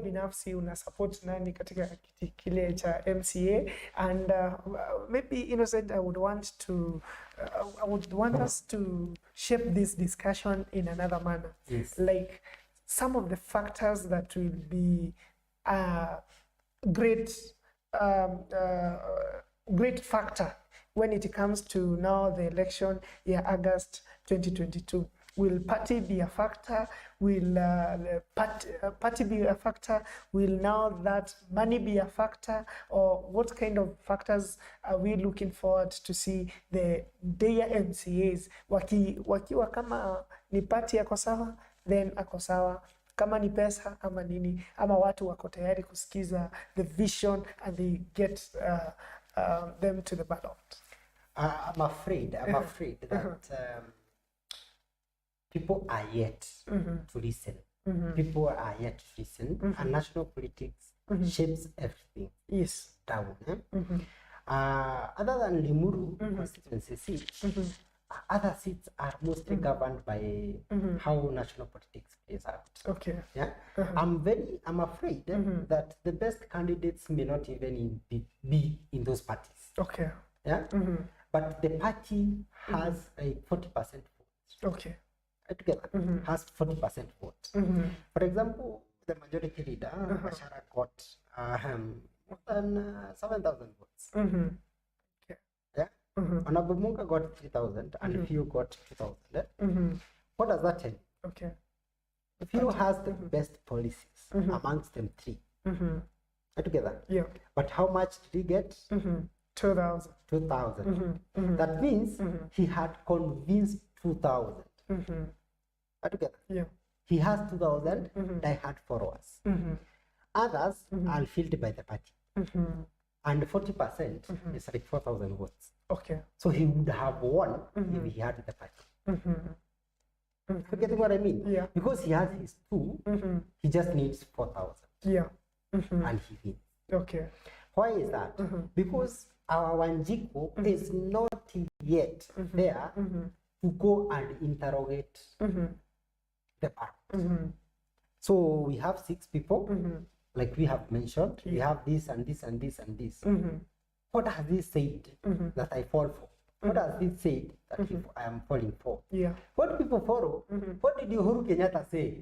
binafsi una support nani katika kiti kile cha MCA, and maybe Innocent, I would want us to shape this discussion in another manner. Yes. Like some of the factors that will be great factor when it comes to now the election year August 2022. Will party be a factor? Will party be a factor? Will now that money be a factor? Or what kind of factors are we looking forward to see the Ndeiya MCAs wakiwa kama ni party yako sawa, then ako sawa, kama ni pesa ama nini, ama watu wako tayari kusikiza the vision and they get them to the ballot? I'm afraid that people are yet to listen people are yet to listen, and national politics shapes everything. Yes. Down. Other than Limuru constituency seats, other seats are mostly governed by how national politics plays out. Okay. Yeah, I'm afraid that the best candidates may not even be in those parties. Okay. Yeah, but the party has a 40% vote. Okay. Together has 40% vote. For example, the majority leader Bashara got more than 7,000 votes. Okay. Yeah, Honorable Munga got 3,000, and Few got 2,000. What does that tell you? Okay. Few has the best policies amongst them three. Together. Yeah. But how much did he get? 2,000. 2,000. That means he had convinced 2,000. Together. Yeah. He has 2,000 die-hard followers. Others are filled by the party. And 40% is like 4,000 votes. Okay. So he would have won if he had the party. You getting what I mean? Yeah. Because he has his two, he just needs 4,000. Yeah. And he wins. Okay. Why is that? Because our Wanjiko is not yet there to go and interrogate the parliament. So we have 6 people, like we have mentioned. We have this and this and this and this. What has this said that I fall for? What has this said that I am falling for? Yeah. What people follow? What did Uhuru Kenyatta say?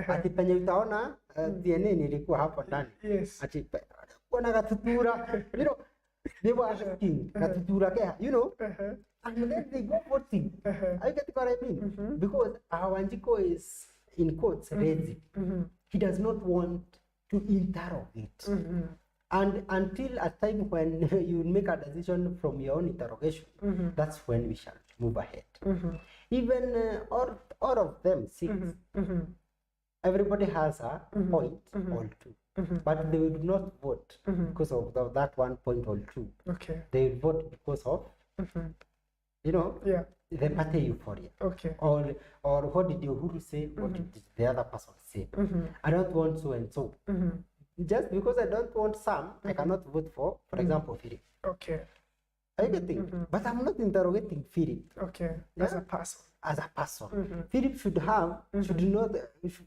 Ati penye utaona DNA nilikuwa hapo ndani. Yes. Ati kuna katutura, you know, they were asking katutura kaya, you know, and then they go voting. I get what I mean? Because our Wanjiko is in quotes lazy. He does not want to interrogate. And until a time when you make a decision from your own interrogation, that's when we shall move ahead. Even all of them 6, everybody has a point or two, but they will not vote because of that 1 point or 2. Okay. They will vote because of, you know, the party euphoria. Okay. Or what did Uhuru say? What did the other person say? I don't want so and so. Just because I don't want some, I cannot vote for example, Philip. Okay. Are you getting? But I'm not interrogating Philip. Okay. As a person. As a person. Philip should have, should not,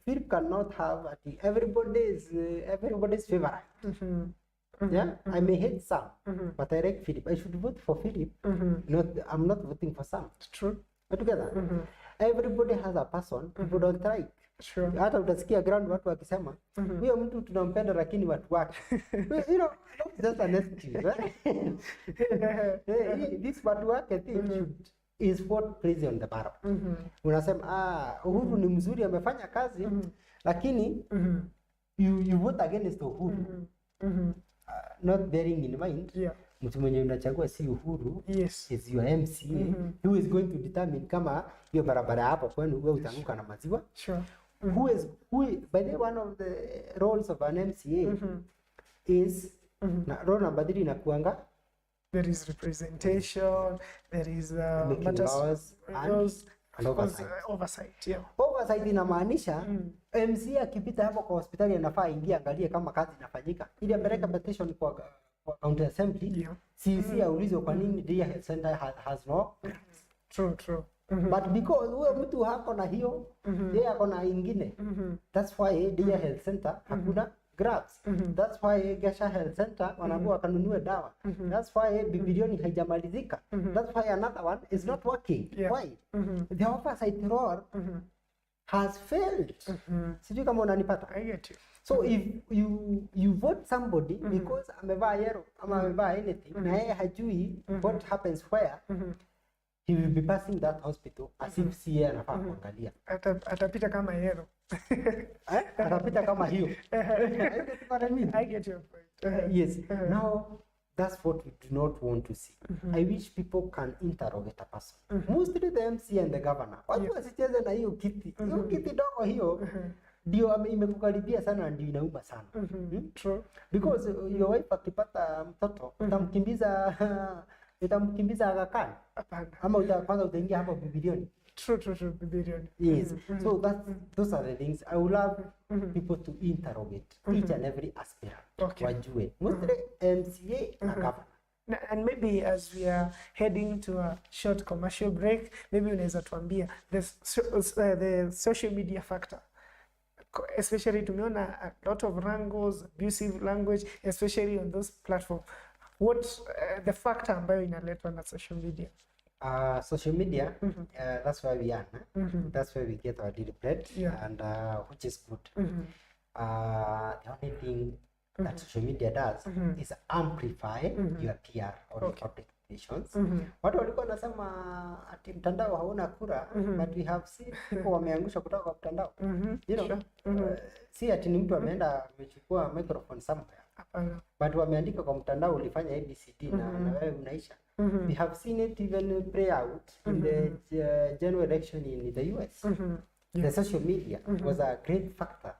Philip cannot have everybody's favorite. Yeah, I may hate some, but I like Philip. I should vote for Philip. I'm not voting for some. True. Together. Everybody has a person people don't like. Sure. Hata utasikia ground watu wakisema huyo mtu tunampenda lakini watu wake. You know, just an excuse. This watu wake thing is what plays on the barrel. Unasema Uhuru ni mzuri amefanya kazi lakini you vote against Uhuru. Not bearing in mind mtu mwenye unachagua si Uhuru, is your MCA who is going to determine kama hiyo barabara hapo kwenu wewe utaanguka na maziwa. Sure. By the way, one of the roles of an MCA is role number 3 inakuanga there is representation, there is making laws and oversight. Oversight, Oversight inamaanisha MCA akipita hapo kwa hospitali anafaa ingia angalie kama kazi inafanyika ili apeleke petition kwa county assembly. CC aulizwe kwa nini Ndeiya Health Center has no. True. But because huyo mtu hako na hiyo yeye ako na ingine, that's why Ndeiya Health Center hakuna grabs. That's why Gesha Health Center wanakuwa kanunue dawa. That's why bilioni haijamalizika. That's why another one is not working. Why? The oversight role has failed. Sijui kama unanipata. I get you. So if you vote somebody because amevaa yellow ama amevaa anything na yeye hajui what happens where, he will be passing that hospital as if si yeye anafaa kuangalia. Atapita kama yellow. Atapita kama hiyo. I get your point. Yes. Now that's what we do not want to see. I wish people can interrogate a person. Mostly the MC and the governor. Watu wasicheze na hiyo kiti. Hiyo kiti dogo hiyo ndio imekukaribia sana, ndio inauma sana. True. Because your wife akipata mtoto utamkimbiza Aga Khan. Hapana. Ama kwanza utaingia hapo bilioni. True. Billion. Yes. So those are the things I would love people to interrogate each and every aspirant. Okay. Wajue. Mostly MCA na governor. And maybe as we are heading to a short commercial break, maybe unaweza tuambia the social media factor. Especially tumeona a lot of wrangles, abusive language, especially on those platforms. What the factor ambayo inaletwa na social media? Social media, that's where we are. That's where we get our daily bread, and which is good. The only thing that social media does is amplify your PR or your public relations. Watu walikuwa wanasema ati mtandao hauna kura, but we have seen people wameangusha kutoka kwa mtandao. You know, si ati ni mtu ameenda amechukua microphone somewhere. But wameandika kwa mtandao ulifanya ABCD na wewe unaisha. We have seen it even play out in the general election in the US. The social media was a great factor.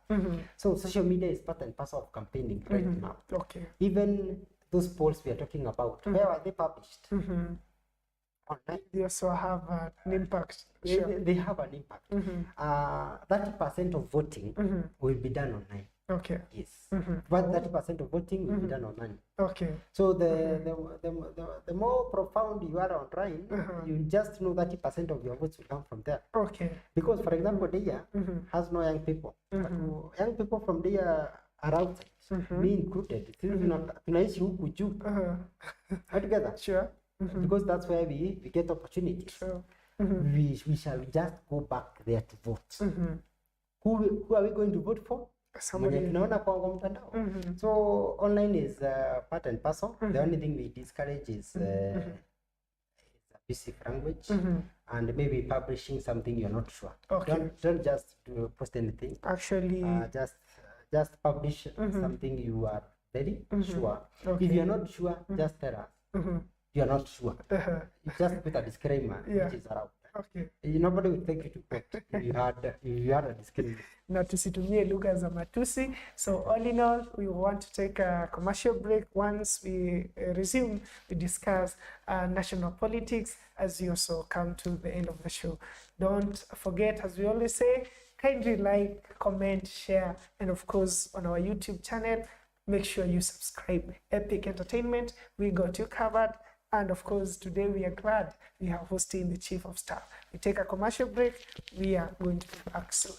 So social media is part and parcel of campaigning right now. Okay. Even those polls we are talking about, where are they published? Online. They also have an impact. They have an impact. 30% of voting will be done online. Okay. Yes. But 30% of voting will be done online. Okay. So the more profound you are online, you just know 30% of your votes will come from there. Okay. Because, for example, Ndeiya has no young people. But young people from Ndeiya are outside, me included. Tunaishi huku juu. Are together? Sure. Because that's where we get opportunities. Sure. We shall just go back there to vote. Who are we going to vote for? Somebody. Tunaona kwa mtandao. So online is part and parcel. The only thing we discourage is abusive language and maybe publishing something you're not sure. Okay. Don't just post anything. Actually, just publish something you are very sure. Okay. If you're not sure, just tell us. You're not sure. You just put a disclaimer which is around. Okay. Nobody will take you to court if you had a disclaimer. Na tusitumie lugha za matusi. So all in all, we want to take a commercial break. Once we resume, we discuss national politics as you also come to the end of the show. Don't forget, as we always say, kindly like, comment, share, and of course on our YouTube channel, make sure you subscribe. Epic Entertainment, we got you covered. And of course, today we are glad we are hosting the Chief of Staff. We take a commercial break. We are going to be back soon.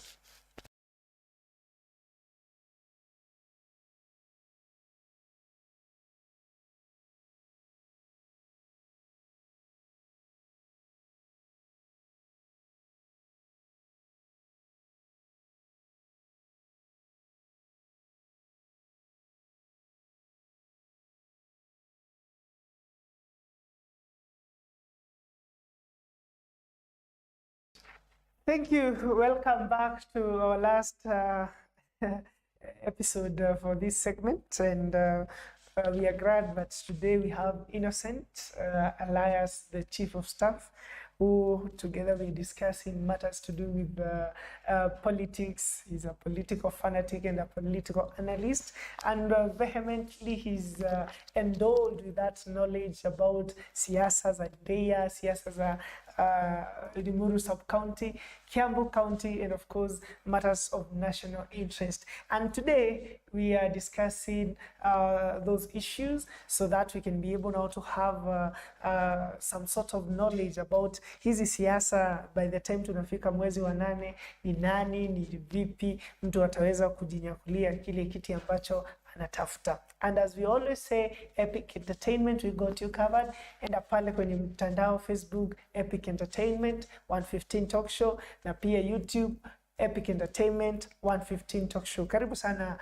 Thank you. Welcome back to our last episode for this segment. And we are glad that today we have Innocent alias the Chief of Staff, who together we're discussing matters to do with politics. He's a political fanatic and a political analyst, and vehemently he's endowed with that knowledge about siasa za Ndeiya, siasa za Limuru Sub-County, Kiambu County, and of course matters of national interest. And today we are discussing those issues so that we can be able now to have some sort of knowledge about hizi siasa by the time tunafika mwezi wa 8, ni nani, ni vipi mtu ataweza kujinyakulia kile kiti ambacho anatafuta. And as we always say, Epic Entertainment, we got you covered. And pale kwenye mtandao Facebook, Epic Entertainment 115 Talk Show, na pia YouTube Epic Entertainment 115 Talk Show. Karibu sana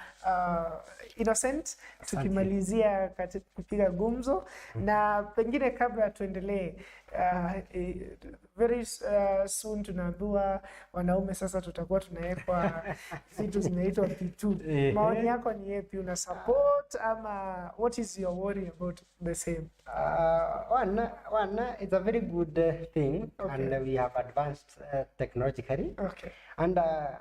Innocent, tukimalizia katika kupiga gumzo. Na pengine kabla tuendelee, very soon tunaambiwa wanaume sasa tutakuwa tunawekwa vitu zinaitwa P2. Maoni yako ni yapi? Una support ama what is your worry about the same? One, it's a very good thing, and we have advanced technologically. Okay. And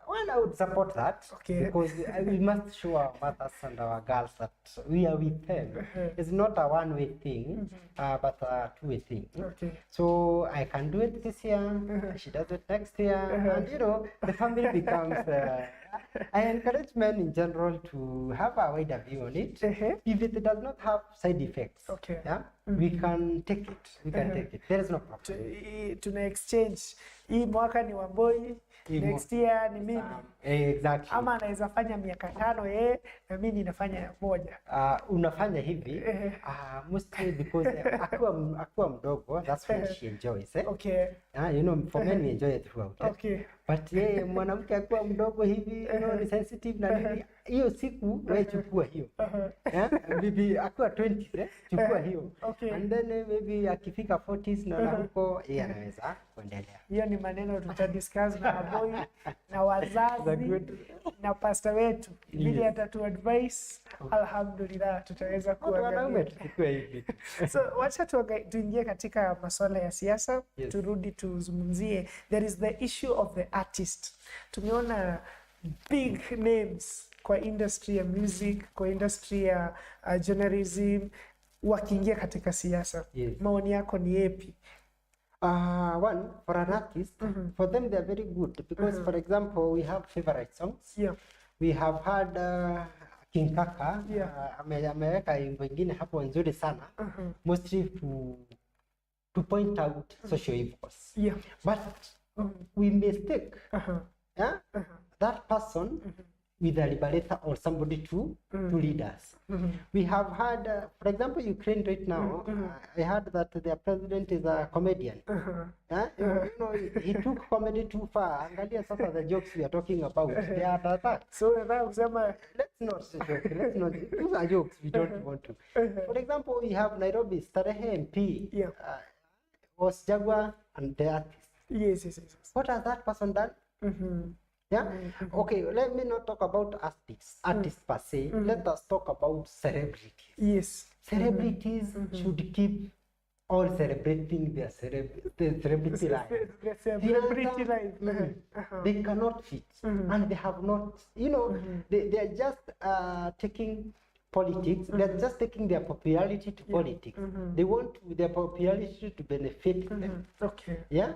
well, I would support that. Okay. Because we must show our mothers and our girls that we are with them. It's not a one-way thing, but a two-way thing. Okay. So I can do it this year, she does it next year, and the family becomes. I encourage men in general to have a wider view on it. If it does not have side effects, Okay. yeah, we can take it. We can take it. There is no problem. Tuna exchange. Hii mwaka ni Wamboi, next year ni mimi. Exactly. Ama anaweza fanya miaka 5 yeye na mimi ninafanya moja. Unafanya hivi mostly because akiwa mdogo, that's when she enjoys. Okay. For men we enjoy it throughout. Okay. But yeye mwanamke akiwa mdogo hivi, ni sensitive na nini, hiyo siku wewe chukua hiyo. Bibi akiwa 20 chukua hiyo. Okay. And then maybe akifika 40s na huko yeye anaweza kuendelea. Hiyo ni maneno tutadiscuss na Wamboi na wazazi na pastor wetu. Ili atatu advice, alhamdulillah tutaweza kuangalia. So wacha tuingie katika masuala ya siasa. Yes. Turudi tuzungumzie, there is the issue of the artist. Tumeona big names kwa industry ya music, kwa industry ya journalism wakiingia katika siasa. Yes. Maoni yako ni yapi? One, for an artist, for them they are very good because, for example, we have favorite songs. Yeah. We have had King Kaka, Yeah. ameweka wimbo ingine hapo nzuri sana, mostly to point out social evils. Yeah. But we mistake that person with a liberator or somebody to lead us. We have had, for example, Ukraine right now. I heard that their president is a comedian. He took comedy too far. Angalia sasa the jokes we are talking about. They are that. So let's not joke. Let's not. Those are jokes we don't want to. For example, we have Nairobi Starehe MP. Yeah. Was Jaguar and the artist. Yes. What has that person done? Yeah. Okay. Let me not talk about artists per se. Let us talk about celebrities. Yes. Celebrities should keep all celebrating their celebrity life. The celebrity life. They cannot fit, and they have not. They are just taking politics. They're just taking their popularity to politics. They want their popularity to benefit them. Okay. Yeah.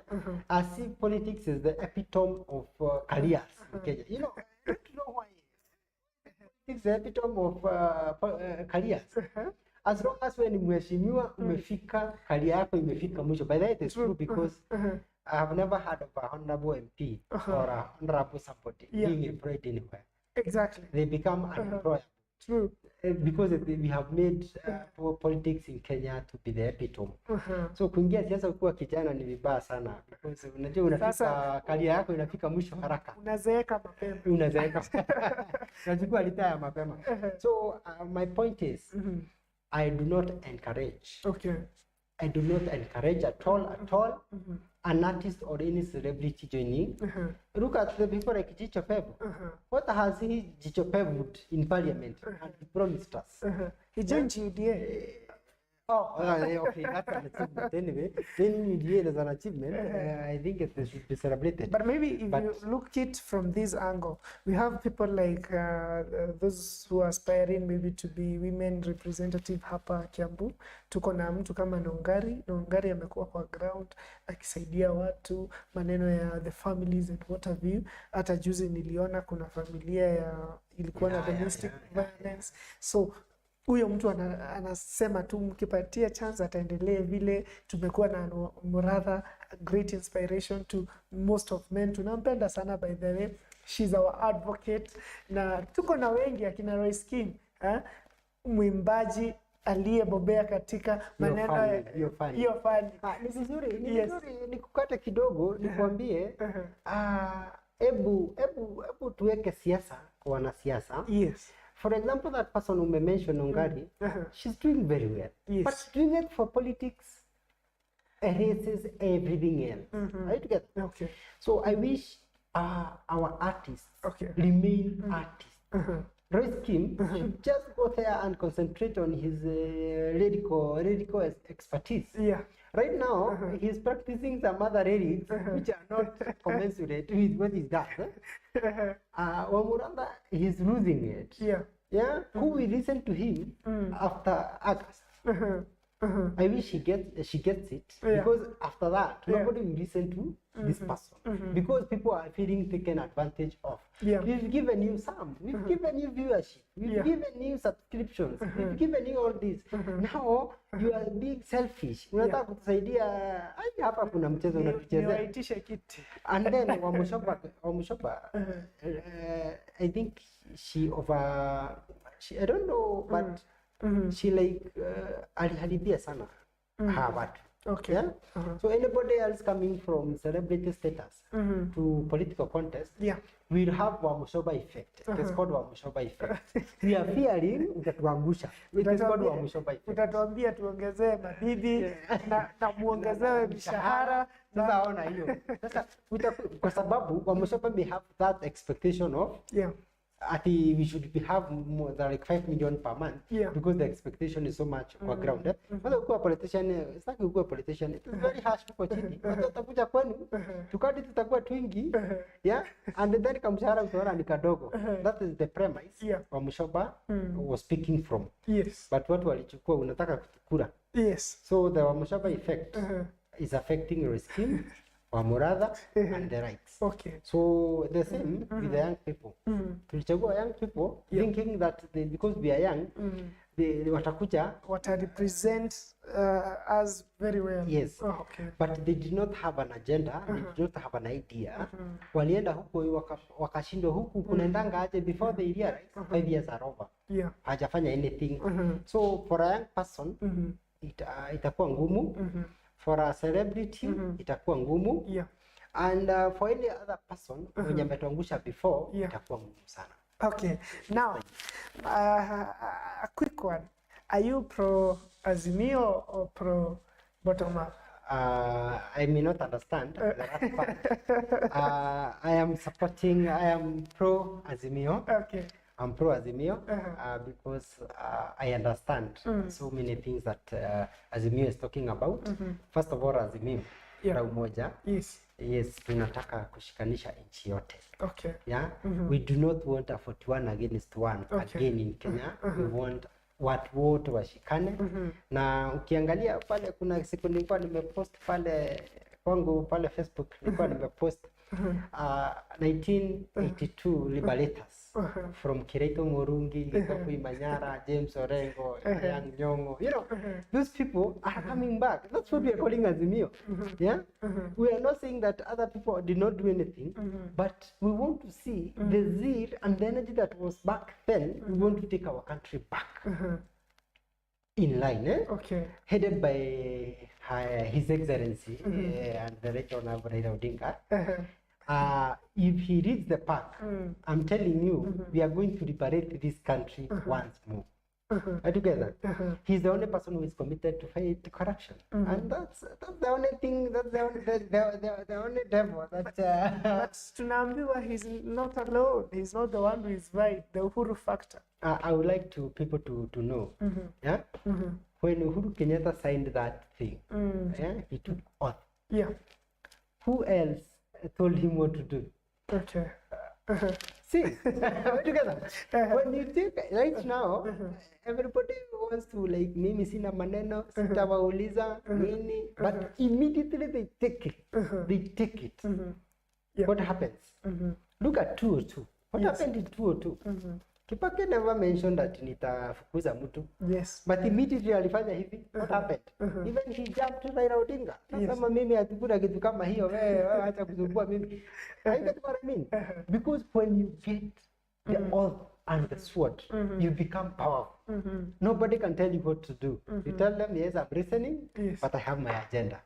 As if politics is the epitome of careers in Kenya. I don't know why. It's the epitome of careers. As long as when mheshimiwa umefika, career yako imefika mwisho. By the way, it is true because I have never heard of a honorable MP or a honorable somebody being employed anywhere. Exactly. They become unemployable. True. Because we have made politics in Kenya to be the epitome. So kuingia siasa ukiwa kijana ni vibaya sana because unajua unafika career yako inafika mwisho haraka. Unazeeka mapema. Unachukua retire mapema. So my point is I do not encourage. Okay. I do not encourage at all an artist or any celebrity joining. Look at the people like Jicho Pevu. What has Jicho Pevu in parliament and he promised us? He joined UDA. Okay, that's an achievement anyway. Then UDA is an achievement. I think it should be celebrated. But maybe if you look it from this angle, we have people like those who are aspiring maybe to be women representative hapa Kiambu. Tuko na mtu kama Nongari amekuwa kwa ground akisaidia watu maneno ya the families and what have you. Hata juzi niliona kuna familia ilikuwa na domestic violence. So huyo mtu anasema tu mkipatia chance ataendelee vile. Tumekuwa na rather great inspiration to most of men. Tunampenda sana by the way. She's our advocate. Na tuko na wengi akina Royce King, mwimbaji aliyebobea katika maneno hiyo fani. Ni vizuri nikukate kidogo nikwambie ebu tuweke siasa kwa wanasiasa. Yes. For example, that person who mentioned Ongari, she's doing very well. Yes. But doing it for politics erases everything else. Are you together? Okay. So I wish our artists remain artists. Royce Kim should just go there and concentrate on his lyrical expertise. Yeah. Right now, he's practicing some other lyrics which are not commensurate with what he does. Wamuranda, he's losing it. Yeah. Yeah, who will listen to him after August? I wish she gets it, because after that nobody will listen to this person, because people are feeling taken advantage of. We've given you some, we've given you viewership, we've given you subscriptions, we've given you all this. Now you are being selfish. Unataka kutusaidia, hapa kuna mchezo unatuchezea. Niwaitishe kiti. And then Wamushoba, I think she I don't know, but she like aliharibia sana hawa watu. Okay. Yeah? So anybody else coming from celebrity status to political contest will have Wamushoba effect. It's called Wamushoba effect. We are fearing utatuangusha. It is called Wamushoba effect. Utatuambia tuongezee mabibi na muongezewe mishahara. Sasa ona hiyo. Sasa kwa sababu Wamushoba may have that expectation of we should have more than like 5 million per month, because the expectation is so much kwa ground. Wala ukiwa politician, sitaki ukiwa politician, it is very harsh kwa chini. Watu watakuja kwenu, tukadi tutakuwa twingi, and then kamshahara utaona ni kadogo. That is the premise Wamushoba was speaking from. But watu walichukua unataka kutukura. So the Wamushoba effect is affecting your scheme, Wamuradha, and the rights. So the same with the young people. Tulichagua young people thinking that because we are young, they watakuja represent us very well. But they did not have an agenda, they did not have an idea. Walienda huko wakashindwa huku kunaendanga aje, before they realize 5 years are over. Hajafanya anything. So for a young person, itakuwa ngumu. For a celebrity, itakuwa ngumu. And for any other person, mwenye ametuangusha before, itakuwa ngumu sana. Okay, now, a quick one. Are you pro Azimio or pro bottom up? I may not understand the last part. I am pro Azimio. I'm pro Azimio because I understand so many things that Azimio is talking about. First of all, Azimio la umoja. Yes, tunataka kushikanisha nchi yote. We do not want a 41 against 1 again in Kenya. We want watu wote washikane. Na ukiangalia pale kuna siku nilikuwa nimepost pale kwangu pale Facebook, nilikuwa nimepost 1982 liberators from Kireto Morungi, Gitokui Manyara, James Orengo, Young Nyongo. You know, those people are coming back. That's what we are calling Azimio. We are not saying that other people did not do anything, but we want to see the zeal and the energy that was back then. We want to take our country back in line, headed by His Excellency and the late Honorable Raila Odinga. If he reads the park, I'm telling you, we are going to liberate this country once more. Together, he's the only person who is committed to fight corruption, and that's the only thing. That's the only devil. But tunaambiwa he's not alone. He's not the one who is right. The Uhuru factor. I would like people to know. When Uhuru Kenyatta signed that thing, he took oath. Who else told him what to do? See, together. When you take right now, everybody wants to like mimi sina maneno, sitawauliza nini, but immediately they take it. They take it. What happens? Look at 202. What happened in 202? Kibaki never mentioned that nitafukuza mtu. But immediately alifanya hivi. What happened? Even he jumped to Raila Odinga. Kama mimi hatukuna kitu kama hiyo, wewe acha kusumbua mimi. I get what I mean. Because when you get the oath and the sword, you become powerful. Nobody can tell you what to do. You tell them, yes, I'm listening, but I have my agenda.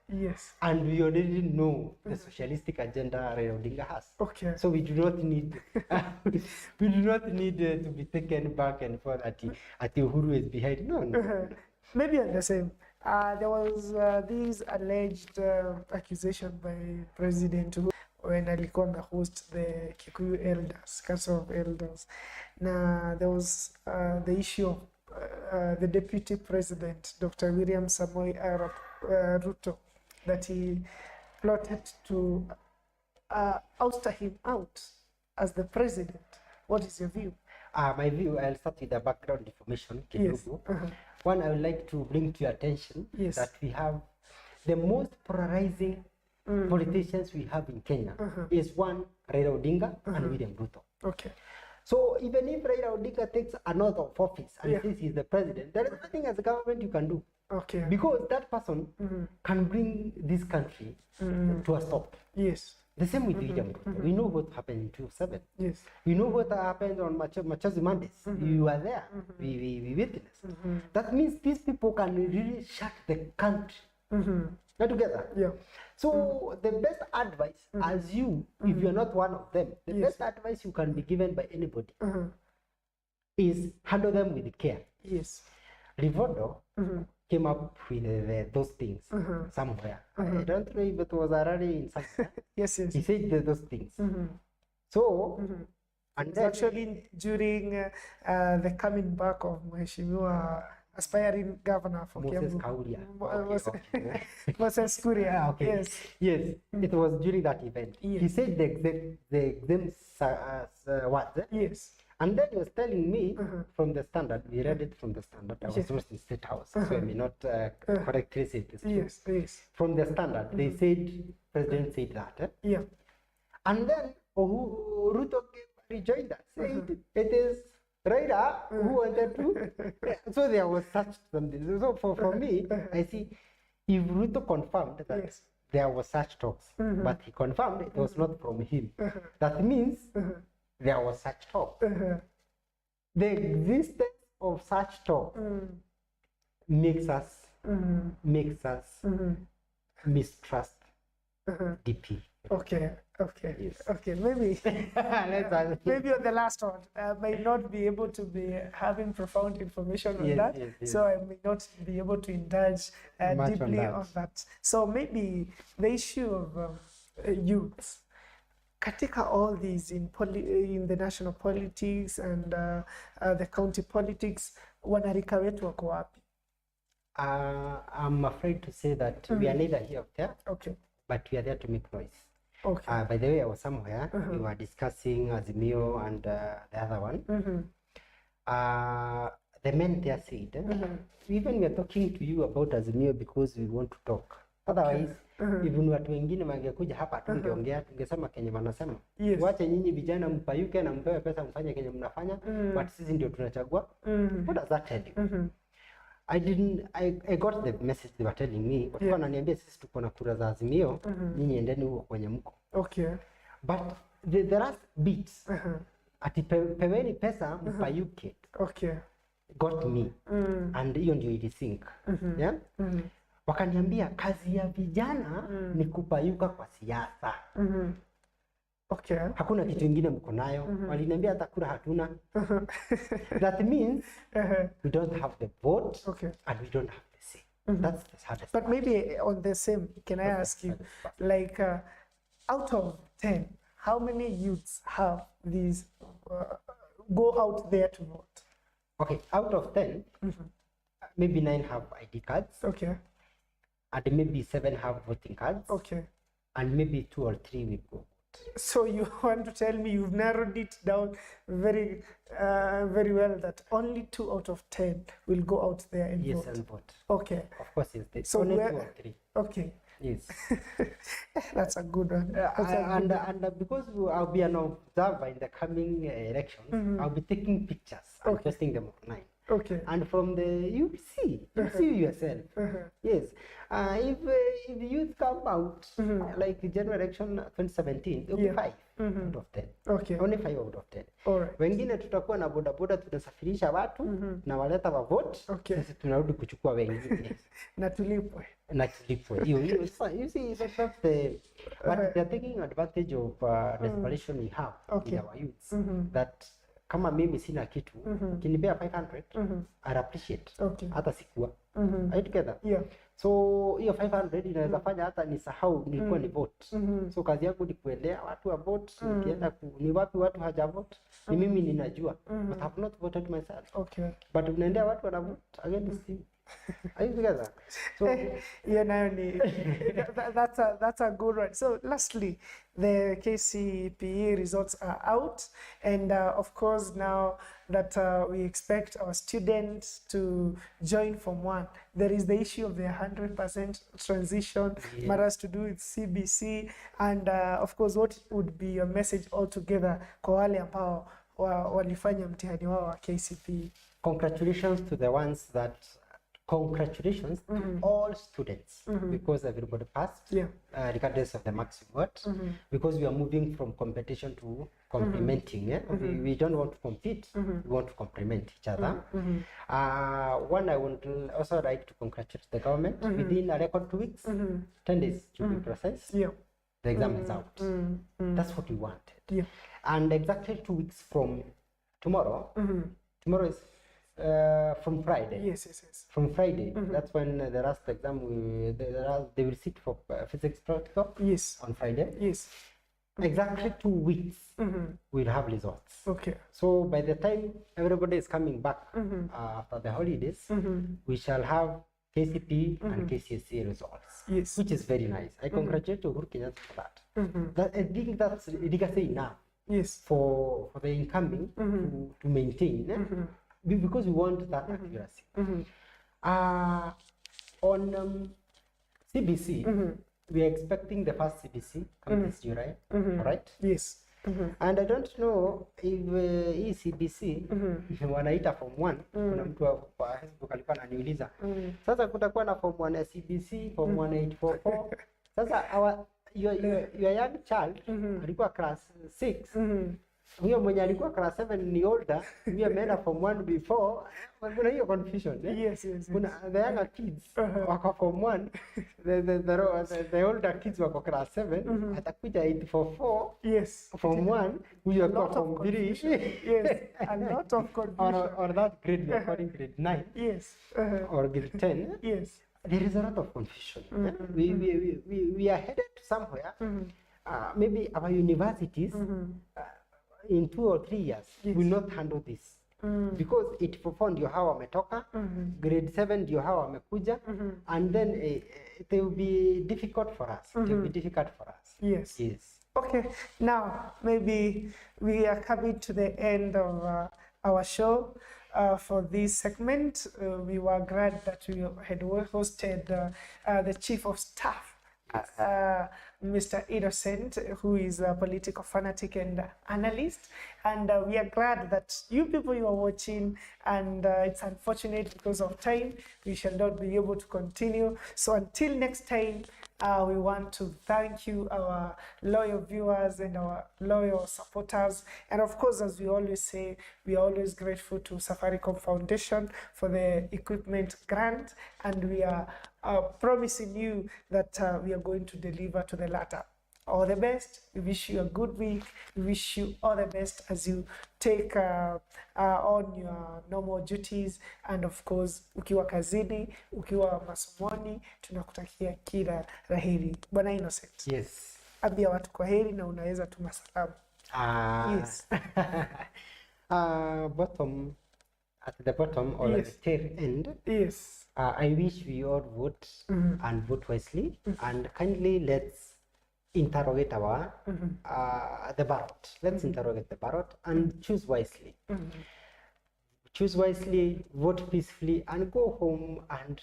And we already know the socialistic agenda Raila Odinga has. So we do not need to be taken back and forth at Uhuru is behind. No. Maybe at the same. There was this alleged accusation by President Uhuru when alikuwa na host the Kikuyu elders, Council of Elders. Now there was the issue of the Deputy President, Dr. William Samoei Arap Ruto, that he plotted to ouster him out as the president. What is your view? My view, I'll start with the background information. Yes. One, I would like to bring to your attention that we have the most polarizing politicians we have in Kenya is one, Raila Odinga and William Ruto. Okay. So even if Raila Odinga takes another of office and says he's the president, there is nothing as a government you can do. Okay. Because that person can bring this country to a stop. Yes. The same with William Ruto. We know what happened in 2007. Yes. We know what happened on Machazi Mondays. You were there. We witnessed. That means these people can really shut the country together. Yeah. So the best advice as you, if you're not one of them, the best advice you can be given by anybody is handle them with care. Yes. Rivondo came up with those things somewhere. I don't know if it was already in somewhere. Yes. He said those things. So, and then actually during the coming back of Mheshimiwa aspiring governor for Moses Kiambu. Kauria. Moses Kuria. Okay. Yes. Yes, it was during that event. Yes. He said the exam what? Yes. And then he was telling me from the Standard, we read it from the Standard, I was Yes. not in State House, so I may not correctly say this. Yes. Yes. From the Standard, they said, President said that. Yeah. And then Ruto rejoined us, said it is Raila who wanted to. So there was such something. So for me, I see if Ruto confirmed that there was such talks, but he confirmed it was not from him. That means there was such talk. The existence of such talk makes us mistrust DP. Okay. Yes. Okay. Maybe maybe on the last one, I may not be able to be having profound information on that, so I may not be able to indulge deeply on that. So maybe the issue of youth. Katika all these in the national politics and the county politics, wanarika wetu wako wapi? I'm afraid to say that we are neither here or there, but we are there to make noise. Okay. By the way, I was somewhere, we were discussing Azimio and the other one. The men there said, even we are talking to you about Azimio because we want to talk. Otherwise, even watu wengine wangekuja hapa tungeongea, tungesema kenye wanasema. Wache nyinyi vijana mpayuke na mpewe pesa mfanye kenye mnafanya, but sisi ndio tunachagua. What does that tell you? I got the message they were telling me. Walikuwa wananiambia sisi tuko na kura za Azimio, nyinyi endeni huko kwenye mko. Okay. But the last bit, ati peweni pesa mpayuke. Okay. Got me. And hiyo ndio ilisink. Yeah? Wakaniambia kazi ya vijana ni kupayuka kwa siasa. Okay. Hakuna kitu kingine mko nayo. Waliniambia hata kura hatuna. That means we don't have the vote and we don't have the say. That's the hardest But part. maybe on the same, can I ask you, like out of 10, how many youths have these go out there to vote? Okay, out of 10, maybe 9 have ID cards. Okay. And maybe 7 have voting cards. Okay. And maybe 2 or 3 will go. So you want to tell me you've narrowed it down very well that only 2 out of 10 will go out there and vote? Yes, and vote. Okay. Of course, it's So only 2 or 3. Okay. Yes. That's a good one. And because I'll be an observer in the coming elections, I'll be taking pictures and posting them online. Okay. And from you see yourself. Yes. If youth come out, like the general election 2017, it'll be 5 out of 10. Okay. Only 5 out of 10. All right. Wengine tutakuwa na bodaboda tunasafirisha watu na waleta wa vote. Sisi tunarudi kuchukua wengine. Na tulipwe. Na tulipwe. You see, that's the but they're taking advantage of desperation we have in our youths. That kama mimi sina kitu, kinipea 500, I'd appreciate. Hata sikuwa. Are you together? Yeah. So hiyo 500 inaweza fanya hata nisahau nilikuwa ni vote. So kazi yangu ni kuendea watu wa vote, nikienda ni wapi watu haja vote. Ni mimi ninajua, but I have not voted myself. Okay. But unaendea watu wana vote against you. Are you together? So Yeah, Naomi, that's a good one. So lastly, the KCPE results are out, and of course now that we expect our students to join Form 1, there is the issue of the 100% transition, Yeah. matters to do with CBC, and of course what would be your message altogether kwa wale ambao walifanya mtihani wao wa KCPE? Congratulations to the ones that congratulations to all students because everybody passed, Yeah. regardless of the marks you got, because we are moving from competition to complementing. Yeah? We don't want to compete, we want to complement each other. One, I would also like to congratulate the government. Within a record 2 weeks, 10 days to be precise, Yeah. the exam is out. That's what we wanted. Yeah. And exactly 2 weeks from tomorrow, tomorrow is from Friday. Yes. From Friday, that's when the last exam, they will sit for physics practical. Yes. On Friday. Yes. Exactly 2 weeks, we'll have results. Okay. So by the time everybody is coming back after the holidays, we shall have KCP and KCSE results. Yes. Which is very nice. I congratulate Uhuru Kenyatta for that. I think that's legacy enough. Yes. For the incoming to maintain. Because we want that accuracy. On CBC, we are expecting the first CBC come this July, right? Yes. And I don't know if CBC wanaita form 1. Kuna mtu kwa Facebook alikuwa ananiuliza sasa kutakuwa na form 1 ya CBC, form 1844. Sasa your young child alikuwa class 6. Huyo mwenye alikuwa class 7 ni older, huyo ameenda form 1 before. Kuna hiyo confusion. Yes. Kuna the younger kids wako form 1, the older kids wako class 7, atakuja 844. Yes. Form 1, huyo alikuwa form 3. Yes, a lot of confusion. Or that grade according grade 9. Yes. Or grade 10. Yes. There is a lot of confusion. We are headed to somewhere. Maybe our universities in 2 or 3 years will not handle this. Because it ndio hawa wametoka, grade 7 ndio hawa wamekuja, and then it will be difficult for us. It will be difficult for us. Yes. Okay, now maybe we are coming to the end of our show. For this segment, we were glad that we had hosted the Chief of Staff, Mr. Innocent, who is a political fanatic and analyst. And we are glad that you people, you are watching, and it's unfortunate because of time, we shall not be able to continue. So until next time, we want to thank you, our loyal viewers and our loyal supporters. And of course, as we always say, we are always grateful to Safaricom Foundation for the equipment grant, and we are promising you that we are going to deliver to the latter. All the best. We wish you a good week. We wish you all the best as you take on your normal duties, and of course ukiwa kazini, ukiwa masomoni, tunakutakia kila laheri. Bwana Innocent. Yes. Ambia watu kwa heri na unaweza tuma salamu. Yes. Bottom, at the bottom or at the tail end. Yes. I wish we all vote and vote wisely, and kindly let's interrogate our the ballot. Let's interrogate the ballot and choose wisely. Choose wisely, vote peacefully, and go home. And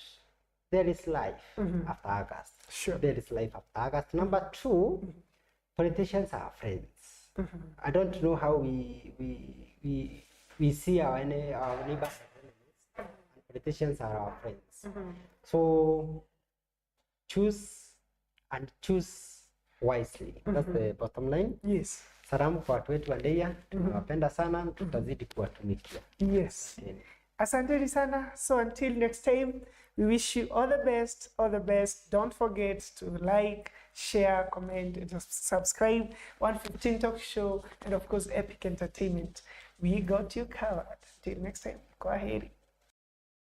there is life after August. Sure. There is life after August. Number 2, politicians are friends. I don't know how we see our neighbors. Politicians are our friends. So choose and choose wisely. That's the bottom line. Yes. Salamu kwa watu wetu wa Ndeiya, tunawapenda sana, tutazidi kuwatumikia. Yes. Asanteni sana. So until next time, we wish you all the best, all the best. Don't forget to like, share, comment, and subscribe. 115 Talk Show, and of course, Epic Entertainment. We got you covered. Till next time, kwaheri.